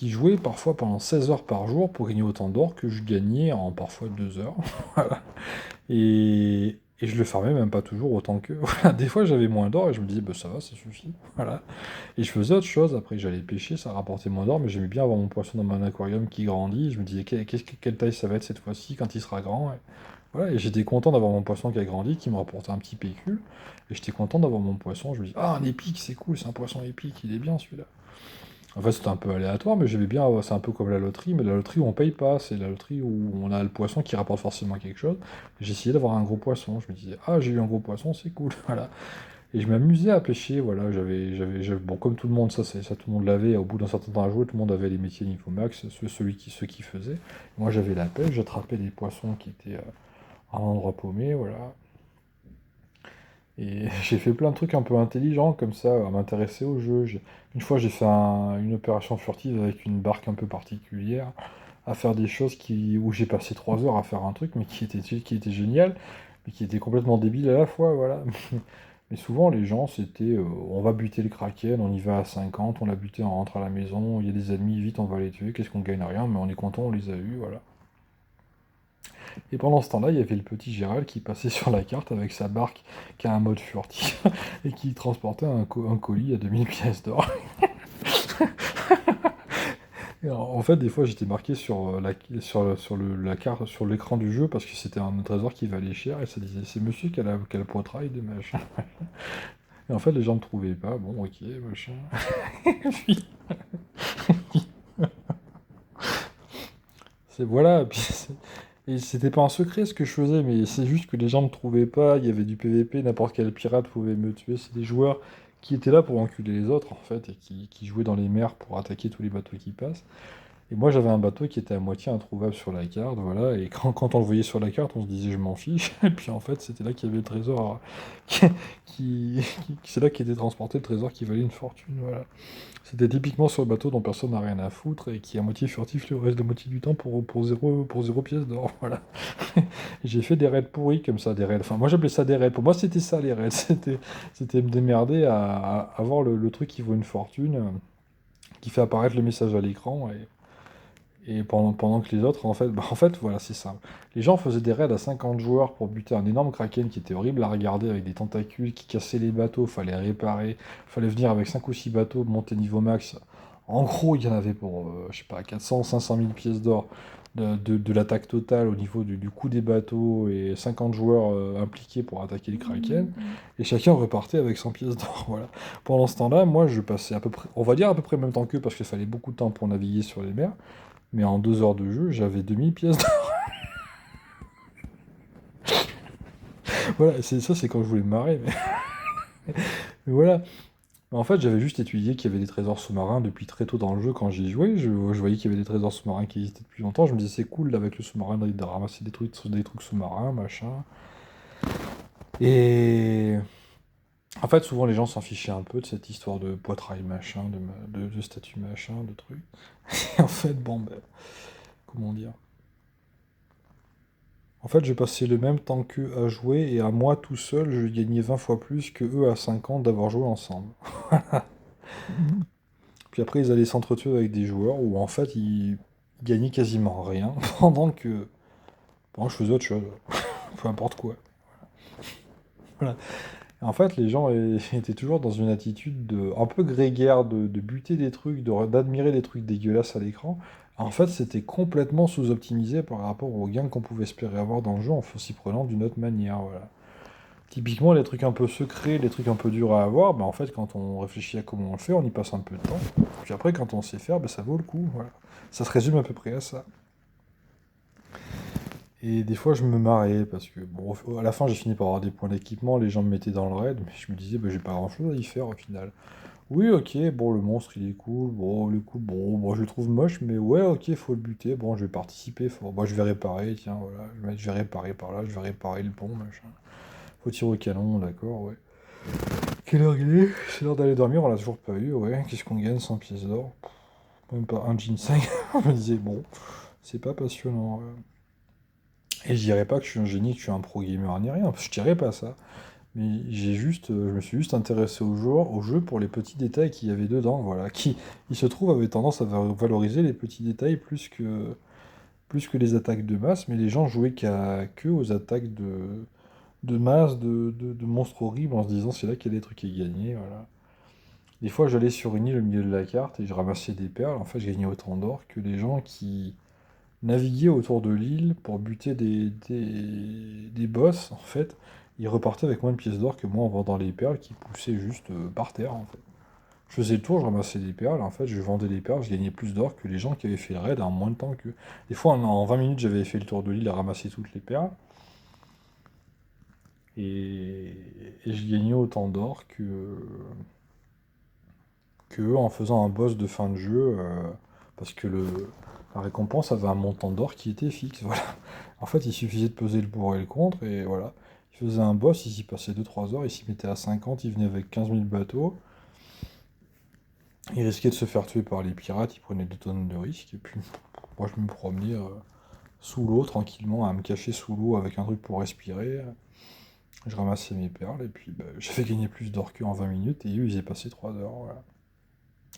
jouaient parfois pendant 16 heures par jour pour gagner autant d'or que je gagnais en parfois 2 heures, voilà. Et je le farmais même pas toujours autant qu'eux. Voilà. Des fois, j'avais moins d'or et je me disais, bah, ça va, ça suffit, voilà. Et je faisais autre chose, après j'allais pêcher, ça rapportait moins d'or, mais j'aimais bien avoir mon poisson dans mon aquarium qui grandit. Je me disais quelle taille ça va être cette fois-ci quand il sera grand. Et voilà, et j'étais content d'avoir mon poisson qui a grandi, qui me rapportait un petit pécule. Et j'étais content d'avoir mon poisson. Je me dis, ah, un épique, c'est cool, c'est un poisson épique, il est bien celui-là. En fait, c'était un peu aléatoire, mais j'aimais bien, c'est un peu comme la loterie, mais la loterie où on paye pas, c'est la loterie où on a le poisson qui rapporte forcément quelque chose. J'essayais d'avoir un gros poisson, je me disais, ah, j'ai eu un gros poisson, c'est cool, voilà. Et je m'amusais à pêcher, voilà, bon, comme tout le monde, ça tout le monde l'avait, au bout d'un certain temps à jouer, tout le monde avait les métiers niveau max, ceux qui faisaient. Moi j'avais la pêche, j'attrapais des poissons qui étaient à un endroit paumé, voilà. Et j'ai fait plein de trucs un peu intelligents comme ça, à m'intéresser au jeu. Une fois j'ai fait une opération furtive avec une barque un peu particulière, à faire des choses où j'ai passé 3 heures à faire un truc, mais qui était génial, mais qui était complètement débile à la fois, voilà. Mais souvent, les gens, c'était on va buter le Kraken, on y va à 50, on l'a buté, on rentre à la maison, il y a des ennemis, vite, on va les tuer, qu'est-ce qu'on gagne? Rien, mais on est content, on les a eus, voilà. Et pendant ce temps-là, il y avait le petit Gérald qui passait sur la carte avec sa barque qui a un mode furtif et qui transportait un colis à 2000 pièces d'or. Et en fait, des fois, j'étais marqué la carte, sur l'écran du jeu parce que c'était un trésor qui valait cher et ça disait c'est monsieur qui a le poitrail de machin. Et en fait, les gens ne trouvaient pas. Bon, ok, machin. Puis, voilà. Et c'était pas un secret ce que je faisais, mais c'est juste que les gens ne trouvaient pas. Il y avait du PVP, n'importe quel pirate pouvait me tuer. C'est des joueurs qui étaient là pour enculer les autres, en fait, et qui jouaient dans les mers pour attaquer tous les bateaux qui passent. Et moi, j'avais un bateau qui était à moitié introuvable sur la carte, voilà, et quand on le voyait sur la carte, on se disait je m'en fiche, et puis en fait, c'était là qu'il y avait le trésor, c'est là qu'était transporté le trésor qui valait une fortune, voilà. C'était typiquement sur le bateau dont personne n'a rien à foutre, et qui est à moitié furtif le reste de moitié du temps pour zéro pièce d'or, voilà. J'ai fait des raids pourris comme ça, des raids, enfin moi j'appelais ça des raids, pour moi c'était ça les raids, c'était me démerder à avoir le truc qui vaut une fortune, qui fait apparaître le message à l'écran, et pendant que les autres, en fait, voilà, c'est simple. Les gens faisaient des raids à 50 joueurs pour buter un énorme kraken qui était horrible à regarder avec des tentacules qui cassaient les bateaux, fallait réparer, fallait venir avec 5 ou 6 bateaux, monter niveau max. En gros, il y en avait pour, je sais pas, 400, 500 000 pièces d'or de l'attaque totale au niveau du coût des bateaux et 50 joueurs impliqués pour attaquer le kraken. Et chacun repartait avec 100 pièces d'or, voilà. Pendant ce temps-là, moi, je passais à peu près, on va dire à peu près le même temps qu'eux parce qu'il fallait beaucoup de temps pour naviguer sur les mers. Mais en 2 heures de jeu, j'avais 2000 pièces d'or. Voilà, c'est quand je voulais me marrer. Mais voilà. En fait, j'avais juste étudié qu'il y avait des trésors sous-marins depuis très tôt dans le jeu quand j'y jouais. Je voyais qu'il y avait des trésors sous-marins qui existaient depuis longtemps. Je me disais, c'est cool là, avec le sous-marin de ramasser des trucs sous-marins, machin. Et en fait, souvent les gens s'en fichaient un peu de cette histoire de poitrail machin, de statut machin, de trucs. Et en fait, bon, ben, comment dire? En fait, j'ai passé le même temps qu'eux à jouer, et à moi tout seul, je gagnais 20 fois plus que eux à 5 ans d'avoir joué ensemble. Puis après, ils allaient s'entretuer avec des joueurs où en fait, ils gagnaient quasiment rien pendant que je faisais autre chose. Peu importe quoi. Voilà. Et en fait, les gens étaient toujours dans une attitude un peu grégaire de buter des trucs, d'admirer des trucs dégueulasses à l'écran. En fait, c'était complètement sous-optimisé par rapport aux gains qu'on pouvait espérer avoir dans le jeu en s'y prenant d'une autre manière, voilà. Typiquement, les trucs un peu secrets, les trucs un peu durs à avoir, bah en fait, quand on réfléchit à comment on le fait, on y passe un peu de temps. Puis après, quand on sait faire, bah, ça vaut le coup, voilà. Ça se résume à peu près à ça. Et des fois, je me marrais parce que, bon, à la fin, j'ai fini par avoir des points d'équipement, les gens me mettaient dans le raid, mais je me disais, bah, j'ai pas grand-chose à y faire au final. Oui, ok, bon, le monstre, il est cool, bon, le coup, bon, je le trouve moche, mais ouais, ok, faut le buter, bon, je vais participer, bon, je vais réparer, tiens, voilà, je vais réparer par là, je vais réparer le pont, machin. Faut tirer au canon, d'accord, ouais. Quelle heure il est? C'est l'heure d'aller dormir, on l'a toujours pas eu, ouais. Qu'est-ce qu'on gagne? 100 pièces d'or. même pas un ginseng. Je me disais, bon, c'est pas passionnant. Et je dirais pas que je suis un génie, que je suis un pro gamer ni rien, je dirais pas ça. Mais je me suis juste intéressé au jeu pour les petits détails qu'il y avait dedans, voilà, qui, il se trouve, avait tendance à valoriser les petits détails plus que les attaques de masse, mais les gens jouaient que aux attaques de masse, de monstres horribles, en se disant c'est là qu'il y a des trucs à gagner, voilà. Des fois, j'allais sur une île au milieu de la carte et je ramassais des perles, en fait, je gagnais autant d'or que les gens qui naviguaient autour de l'île pour buter des boss, en fait. Ils repartaient avec moins de pièces d'or que moi en vendant les perles qui poussaient juste par terre, en fait. Je faisais le tour, je ramassais des perles, en fait, je vendais les perles, je gagnais plus d'or que les gens qui avaient fait le raid en moins de temps que... Des fois, en 20 minutes, j'avais fait le tour de l'île à ramasser toutes les perles, et, et je gagnais autant d'or que eux en faisant un boss de fin de jeu, parce que la récompense avait un montant d'or qui était fixe, voilà. En fait, il suffisait de peser le pour et le contre, et voilà. Il faisait un boss, il s'y passait 2-3 heures, il s'y mettait à 50, il venait avec 15 000 bateaux, il risquait de se faire tuer par les pirates, il prenait 2 tonnes de risques, et puis moi je me promenais sous l'eau tranquillement, à me cacher sous l'eau avec un truc pour respirer. Je ramassais mes perles, et puis bah, j'avais gagné plus d'or qu'eux en 20 minutes, et eux ils avaient passé 3 heures, voilà.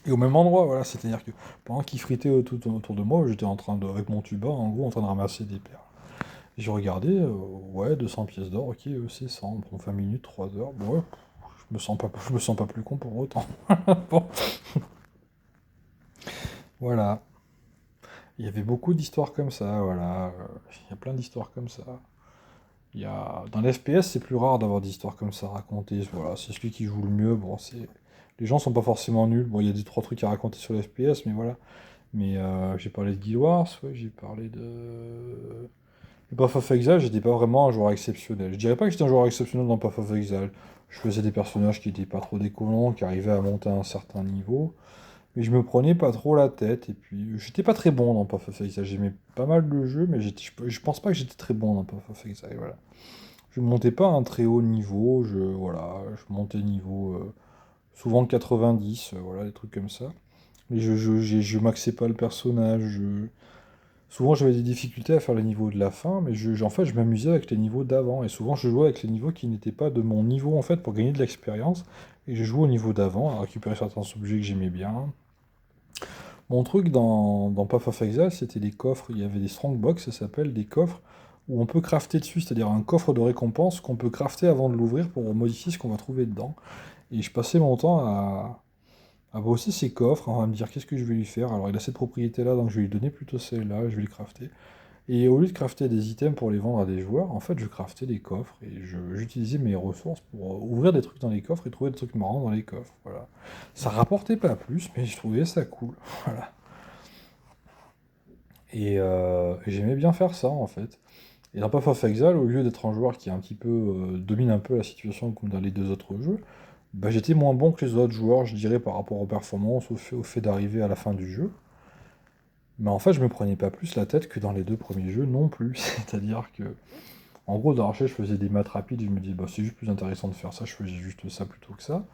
Et au même endroit, voilà, c'est-à-dire que pendant qu'ils fritaient tout autour de moi, j'étais en train de, avec mon tuba, en gros, en train de ramasser des perles. Et je regardais, ouais, 200 pièces d'or, ok, c'est 100, bon, 20 minutes, 3 heures, bon, ouais, je me sens pas plus con pour autant. Bon, voilà. Il y avait beaucoup d'histoires comme ça, voilà. Il y a plein d'histoires comme ça. Dans les FPS, c'est plus rare d'avoir des histoires comme ça racontées. Voilà, c'est celui qui joue le mieux. Bon, c'est... Les gens sont pas forcément nuls. Bon, il y a des trois trucs à raconter sur les FPS, mais voilà. Mais j'ai parlé de Guild Wars, ouais, j'ai parlé de... Path of Exile, j'étais pas vraiment un joueur exceptionnel. Je dirais pas que j'étais un joueur exceptionnel dans Path of Exile. Je faisais des personnages qui étaient pas trop déconnants, qui arrivaient à monter à un certain niveau. Mais je me prenais pas trop la tête. Et puis, j'étais pas très bon dans Path of Exile. J'aimais pas mal le jeu, mais je pense pas que j'étais très bon dans Path of Exile. Voilà. Je montais pas à un très haut niveau. Voilà, je montais niveau souvent 90, voilà, des trucs comme ça. Mais je maxais pas le personnage. Souvent, j'avais des difficultés à faire les niveaux de la fin, mais en fait, je m'amusais avec les niveaux d'avant. Et souvent, je jouais avec les niveaux qui n'étaient pas de mon niveau, en fait, pour gagner de l'expérience. Et je jouais au niveau d'avant, à récupérer certains objets que j'aimais bien. Mon truc dans Path of Exile, c'était les coffres. Il y avait des strongbox, ça s'appelle, des coffres où on peut crafter dessus, c'est-à-dire un coffre de récompense qu'on peut crafter avant de l'ouvrir pour modifier ce qu'on va trouver dedans. Et je passais mon temps à bosser ces coffres, à me dire qu'est-ce que je vais lui faire. Alors il a cette propriété-là, donc je vais lui donner plutôt celle-là, je vais lui crafter. Et au lieu de crafter des items pour les vendre à des joueurs, en fait je craftais des coffres et j'utilisais mes ressources pour ouvrir des trucs dans les coffres et trouver des trucs marrants dans les coffres. Voilà. Ça rapportait pas plus, mais je trouvais ça cool. Voilà. Et j'aimais bien faire ça en fait. Et dans Path of Exile, au lieu d'être un joueur qui un petit peu domine un peu la situation comme dans les deux autres jeux, bah, j'étais moins bon que les autres joueurs, je dirais, par rapport aux performances, au fait d'arriver à la fin du jeu. Mais en fait, je me prenais pas plus la tête que dans les deux premiers jeux non plus. C'est-à-dire que, en gros, dans Archer, je faisais des maths rapides, je me disais, bah, c'est juste plus intéressant de faire ça, je faisais juste ça plutôt que ça.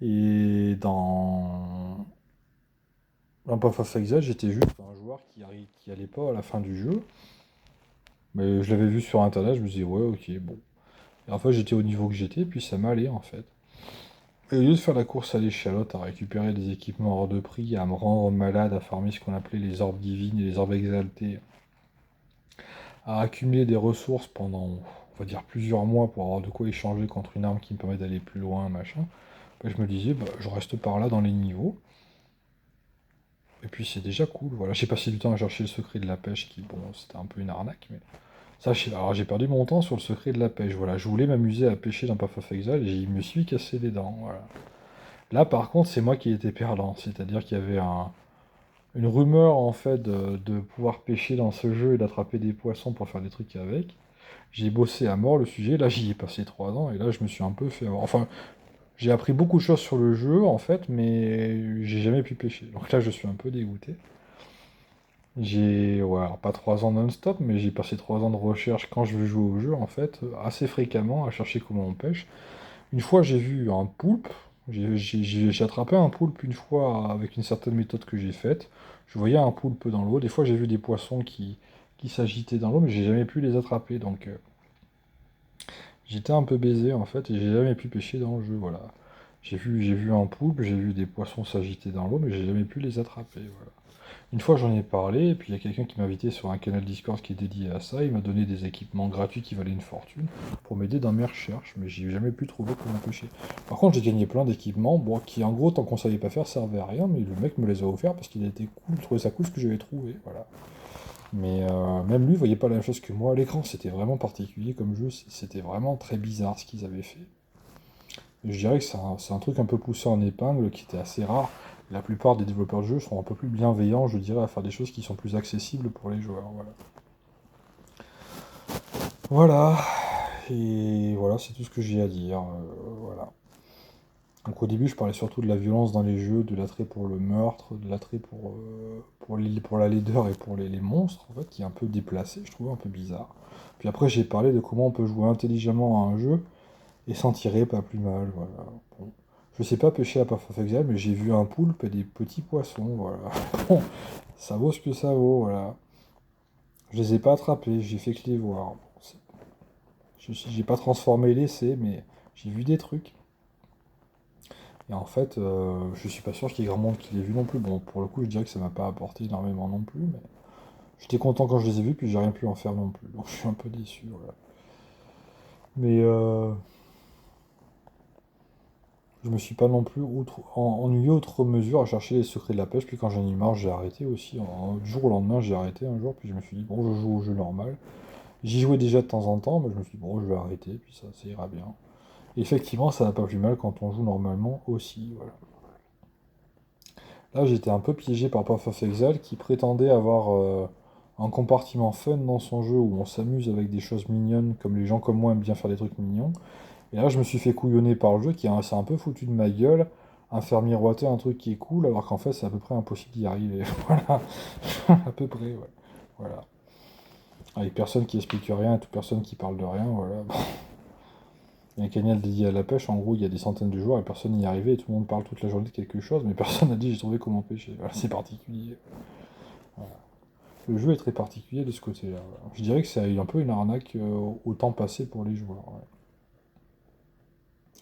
Et dans Path of Exile, j'étais juste un joueur qui allait pas à la fin du jeu. Mais je l'avais vu sur internet, je me disais, ouais, ok, bon. Et en fait, j'étais au niveau que j'étais, puis ça m'allait en fait. Et au lieu de faire la course à l'échalote, à récupérer des équipements hors de prix, à me rendre malade, à farmer ce qu'on appelait les orbes divines et les orbes exaltés, à accumuler des ressources pendant, on va dire, plusieurs mois pour avoir de quoi échanger contre une arme qui me permet d'aller plus loin, machin, bah, je me disais, bah, je reste par là dans les niveaux. Et puis c'est déjà cool, voilà. J'ai passé du temps à chercher le secret de la pêche, qui, bon, c'était un peu une arnaque, mais... Ça, alors j'ai perdu mon temps sur le secret de la pêche, voilà. Je voulais m'amuser à pêcher dans Path of Exile, et je me suis cassé les dents, voilà. Là, par contre, c'est moi qui étais perdant, c'est-à-dire qu'il y avait une rumeur, en fait, de pouvoir pêcher dans ce jeu et d'attraper des poissons pour faire des trucs avec. J'ai bossé à mort le sujet, là j'y ai passé 3 ans, et là je me suis un peu fait avoir. Enfin, j'ai appris beaucoup de choses sur le jeu, en fait, mais j'ai jamais pu pêcher. Donc là, je suis un peu dégoûté. Ouais, alors pas 3 ans non-stop, mais j'ai passé 3 ans de recherche quand je veux jouer au jeu, en fait, assez fréquemment, à chercher comment on pêche. Une fois, j'ai vu un poulpe, J'ai attrapé un poulpe une fois avec une certaine méthode que j'ai faite. Je voyais un poulpe dans l'eau. Des fois, j'ai vu des poissons qui s'agitaient dans l'eau, mais j'ai jamais pu les attraper. Donc, j'étais un peu baisé en fait, et j'ai jamais pu pêcher dans le jeu. Voilà. J'ai vu un poulpe, j'ai vu des poissons s'agiter dans l'eau, mais j'ai jamais pu les attraper. Voilà. Une fois j'en ai parlé, et puis il y a quelqu'un qui m'a invité sur un canal Discord qui est dédié à ça, il m'a donné des équipements gratuits qui valaient une fortune pour m'aider dans mes recherches, mais j'ai jamais pu trouver comment pêcher. Par contre j'ai gagné plein d'équipements, bon, qui en gros tant qu'on savait pas faire servaient à rien, mais le mec me les a offerts parce qu'il a été cool, il trouvait ça cool ce que j'avais trouvé, voilà. Mais même lui voyait pas la même chose que moi, à l'écran c'était vraiment particulier comme jeu, c'était vraiment très bizarre ce qu'ils avaient fait. Je dirais que c'est un truc un peu poussé en épingle qui était assez rare. La plupart des développeurs de jeux sont un peu plus bienveillants, je dirais, à faire des choses qui sont plus accessibles pour les joueurs. Voilà. Voilà. Et voilà, c'est tout ce que j'ai à dire. Voilà. Donc au début, je parlais surtout de la violence dans les jeux, de l'attrait pour le meurtre, de l'attrait pour la laideur et pour les monstres, en fait, qui est un peu déplacé, je trouve un peu bizarre. Puis après, j'ai parlé de comment on peut jouer intelligemment à un jeu et s'en tirer pas plus mal, voilà. Bon. Je sais pas pêcher à Path of Exile, mais j'ai vu un poulpe et des petits poissons, voilà. Bon, ça vaut ce que ça vaut, voilà. Je les ai pas attrapés, j'ai fait que les voir. Bon, j'ai pas transformé l'essai, mais j'ai vu des trucs. Et en fait, je suis pas sûr qu'il y ait grand monde qui l'ait vu non plus. Bon, pour le coup, je dirais que ça m'a pas apporté énormément non plus, mais j'étais content quand je les ai vus, puis j'ai rien pu en faire non plus. Donc je suis un peu déçu, voilà. Mais je me suis pas non plus ennuyé outre mesure à chercher les secrets de la pêche, puis quand j'en ai eu marre, j'ai arrêté aussi. Du jour au lendemain, j'ai arrêté un jour, puis je me suis dit, bon, je joue au jeu normal. J'y jouais déjà de temps en temps, mais je me suis dit, bon, je vais arrêter, puis ça ira bien. Et effectivement, ça n'a pas plus mal quand on joue normalement aussi, voilà. Là, j'étais un peu piégé par Path of Exile, qui prétendait avoir un compartiment fun dans son jeu, où on s'amuse avec des choses mignonnes, comme les gens comme moi aiment bien faire des trucs mignons. Et là, je me suis fait couillonner par le jeu qui s'est un peu foutu de ma gueule à faire miroiter un truc qui est cool, alors qu'en fait, c'est à peu près impossible d'y arriver. Voilà, à peu près, ouais. Voilà. Avec personne qui explique rien, et toute personne qui parle de rien, voilà. Bon. Il y a un canal dédié à la pêche, en gros, il y a des centaines de joueurs et personne n'y est arrivé, et tout le monde parle toute la journée de quelque chose, mais personne n'a dit j'ai trouvé comment pêcher. Voilà, c'est particulier. Voilà. Le jeu est très particulier de ce côté-là. Voilà. Je dirais que c'est un peu une arnaque au temps passé pour les joueurs. Ouais.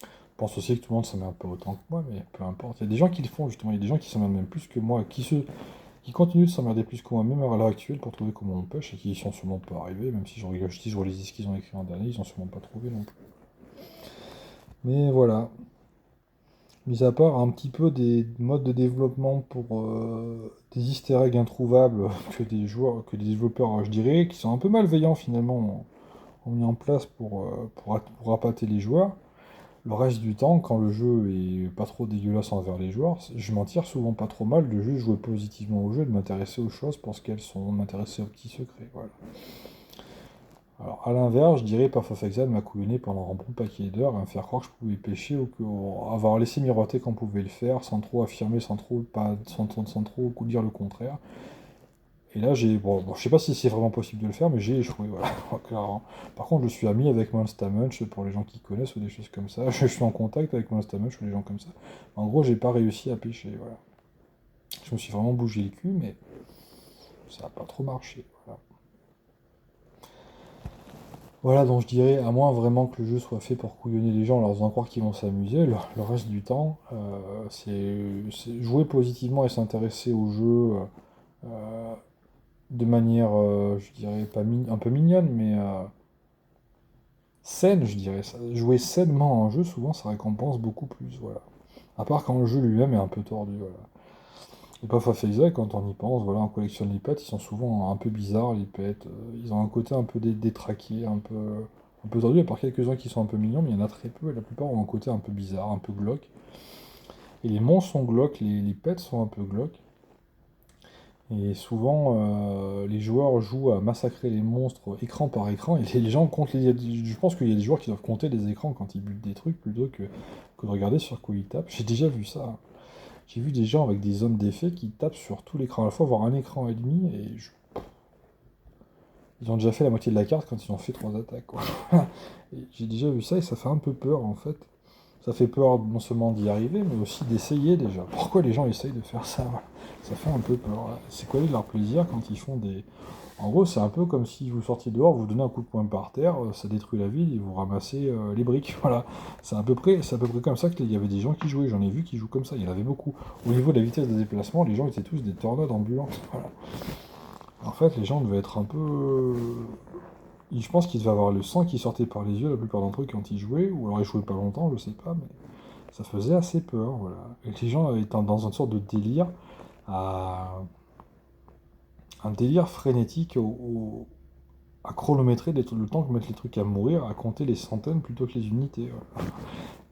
Je pense aussi que tout le monde s'en met un peu autant que moi, mais peu importe. Il y a des gens qui le font justement, il y a des gens qui s'en mettent même plus que moi, qui continuent de s'emmerder plus que moi, même à l'heure actuelle, pour trouver comment on pêche, et qui y sont sûrement pas arrivés, même si je relis ce qu'ils ont écrit en dernier, ils ont sûrement pas trouvé non plus. Mais voilà. Mis à part un petit peu des modes de développement pour des easter eggs introuvables que des développeurs, je dirais, qui sont un peu malveillants finalement, ont mis en place pour appâter les joueurs. Le reste du temps, quand le jeu est pas trop dégueulasse envers les joueurs, je m'en tire souvent pas trop mal de juste jouer positivement au jeu, de m'intéresser aux choses pour ce qu'elles sont, m'intéresser aux petits secrets, voilà. Alors, à l'inverse, je dirais Path of Exile m'a couillonné pendant un bon paquet d'heures à me faire croire que je pouvais pêcher avoir laissé miroiter qu'on pouvait le faire sans trop affirmer, sans trop dire le contraire. Et là, je sais pas si c'est vraiment possible de le faire, mais j'ai échoué, voilà, clairement. Par contre, je suis ami avec Monster Munch pour les gens qui connaissent ou des choses comme ça. Je suis en contact avec Monster Munch ou des gens comme ça. En gros, j'ai pas réussi à pêcher, voilà. Je me suis vraiment bougé le cul, mais ça a pas trop marché, voilà. Voilà, donc je dirais, à moins vraiment que le jeu soit fait pour couillonner les gens en leur faisant croire qu'ils vont s'amuser, le reste du temps, c'est jouer positivement et s'intéresser au jeu euh, de manière, je dirais, pas un peu mignonne, mais saine, je dirais. Jouer sainement à un jeu, souvent, ça récompense beaucoup plus, voilà. À part quand le jeu lui-même est un peu tordu, voilà. Et pas Path of Exile, quand on y pense, voilà, on collectionne les pets, ils sont souvent un peu bizarres, les pets. Ils ont un côté un peu détraqué, un peu tordu, à part quelques-uns qui sont un peu mignons, mais il y en a très peu, et la plupart ont un côté un peu bizarre, un peu glauque. Et les monstres sont glauques, les pets sont un peu glauques. Et souvent, les joueurs jouent à massacrer les monstres écran par écran, et les gens comptent je pense qu'il y a des joueurs qui doivent compter les écrans quand ils butent des trucs, plutôt que de regarder sur quoi ils tapent. J'ai déjà vu ça. J'ai vu des gens avec des zones d'effet qui tapent sur tout l'écran à la fois, voire un écran et demi, ils ont déjà fait la moitié de la carte quand ils ont fait trois attaques, quoi. Et j'ai déjà vu ça et ça fait un peu peur en fait. Ça fait peur non seulement d'y arriver, mais aussi d'essayer déjà. Pourquoi les gens essayent de faire ça? Voilà. Ça fait un peu peur. Ouais. C'est quoi leur plaisir quand ils font des... En gros, c'est un peu comme si vous sortiez dehors, vous donnez un coup de poing par terre, ça détruit la ville et vous ramassez les briques. Voilà. C'est à peu près comme ça qu'il y avait des gens qui jouaient. J'en ai vu qui jouent comme ça. Il y en avait beaucoup. Au niveau de la vitesse de déplacement, les gens étaient tous des tornades ambulantes. Voilà. En fait, les gens devaient être un peu... Je pense qu'ils devaient avoir le sang qui sortait par les yeux, la plupart d'entre eux, quand ils jouaient, ou alors ils jouaient pas longtemps, je sais pas, mais ça faisait assez peur, voilà. Et les gens étaient dans une sorte de délire, à... un délire frénétique à chronométrer le temps que mettent les trucs à mourir, à compter les centaines plutôt que les unités, voilà.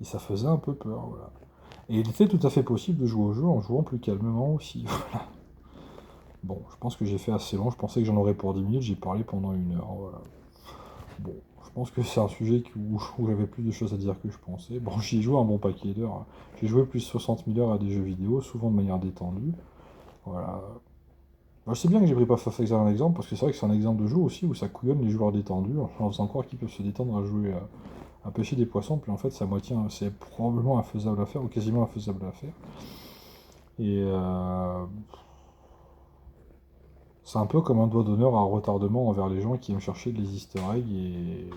Et ça faisait un peu peur, voilà. Et il était tout à fait possible de jouer au jeu en jouant plus calmement aussi, voilà. Bon, je pense que j'ai fait assez long, je pensais que j'en aurais pour 10 minutes, j'ai parlé pendant 1 heure, voilà. Bon, je pense que c'est un sujet où j'avais plus de choses à dire que je pensais. Bon, j'y ai joué un bon paquet d'heures. J'ai joué plus de 60 000 heures à des jeux vidéo, souvent de manière détendue. Voilà. Moi, je sais bien que j'ai pris pas Fafex en exemple, parce que c'est vrai que c'est un exemple de jeu aussi où ça couillonne les joueurs détendus, en faisant croire qu'ils peuvent se détendre à jouer à pêcher des poissons, puis en fait, c'est probablement infaisable à faire, ou quasiment infaisable à faire. Et c'est un peu comme un doigt d'honneur à retardement envers les gens qui aiment chercher des easter eggs et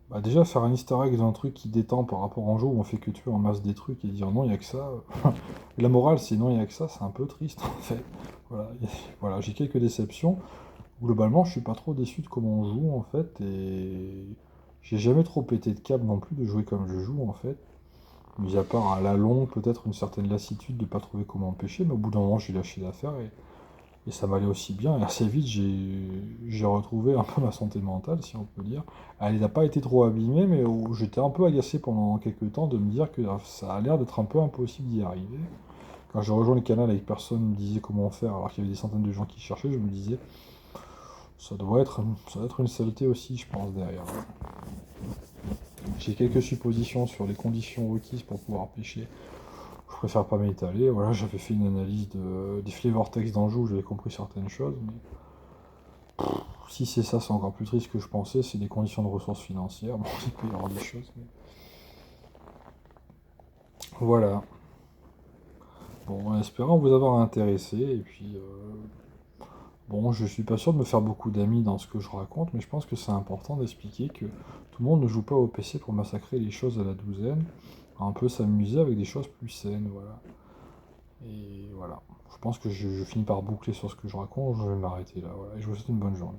bah déjà, faire un easter egg d'un truc qui détend par rapport à un jeu où on fait que tuer en masse des trucs et dire non, il n'y a que ça. La morale, c'est non, il n'y a que ça, c'est un peu triste en fait. Voilà, voilà, j'ai quelques déceptions. Globalement, je suis pas trop déçu de comment on joue en fait et j'ai jamais trop pété de câble non plus de jouer comme je joue en fait. Mis à part à la longue, peut-être une certaine lassitude de pas trouver comment empêcher, mais au bout d'un moment, j'ai lâché l'affaire et ça m'allait aussi bien, et assez vite j'ai retrouvé un peu ma santé mentale, si on peut dire. Elle n'a pas été trop abîmée, mais j'étais un peu agacé pendant quelques temps de me dire que ça a l'air d'être un peu impossible d'y arriver. Quand j'ai rejoint le canal et que personne ne me disait comment faire, alors qu'il y avait des centaines de gens qui cherchaient, je me disais, ça doit être une saleté aussi, je pense, derrière. J'ai quelques suppositions sur les conditions requises pour pouvoir pêcher. Je préfère pas m'étaler. Voilà, j'avais fait une analyse des flavor text dans le jeu où j'avais compris certaines choses, mais si c'est ça, c'est encore plus triste que je pensais, c'est des conditions de ressources financières. Bon, il peut y avoir des choses, mais... Voilà. Bon, en espérant vous avoir intéressé, et puis... bon, je suis pas sûr de me faire beaucoup d'amis dans ce que je raconte, mais je pense que c'est important d'expliquer que tout le monde ne joue pas au PC pour massacrer les choses à la douzaine, un peu s'amuser avec des choses plus saines, voilà. Et voilà. Je pense que je finis par boucler sur ce que je raconte, je vais m'arrêter là, voilà. Et je vous souhaite une bonne journée.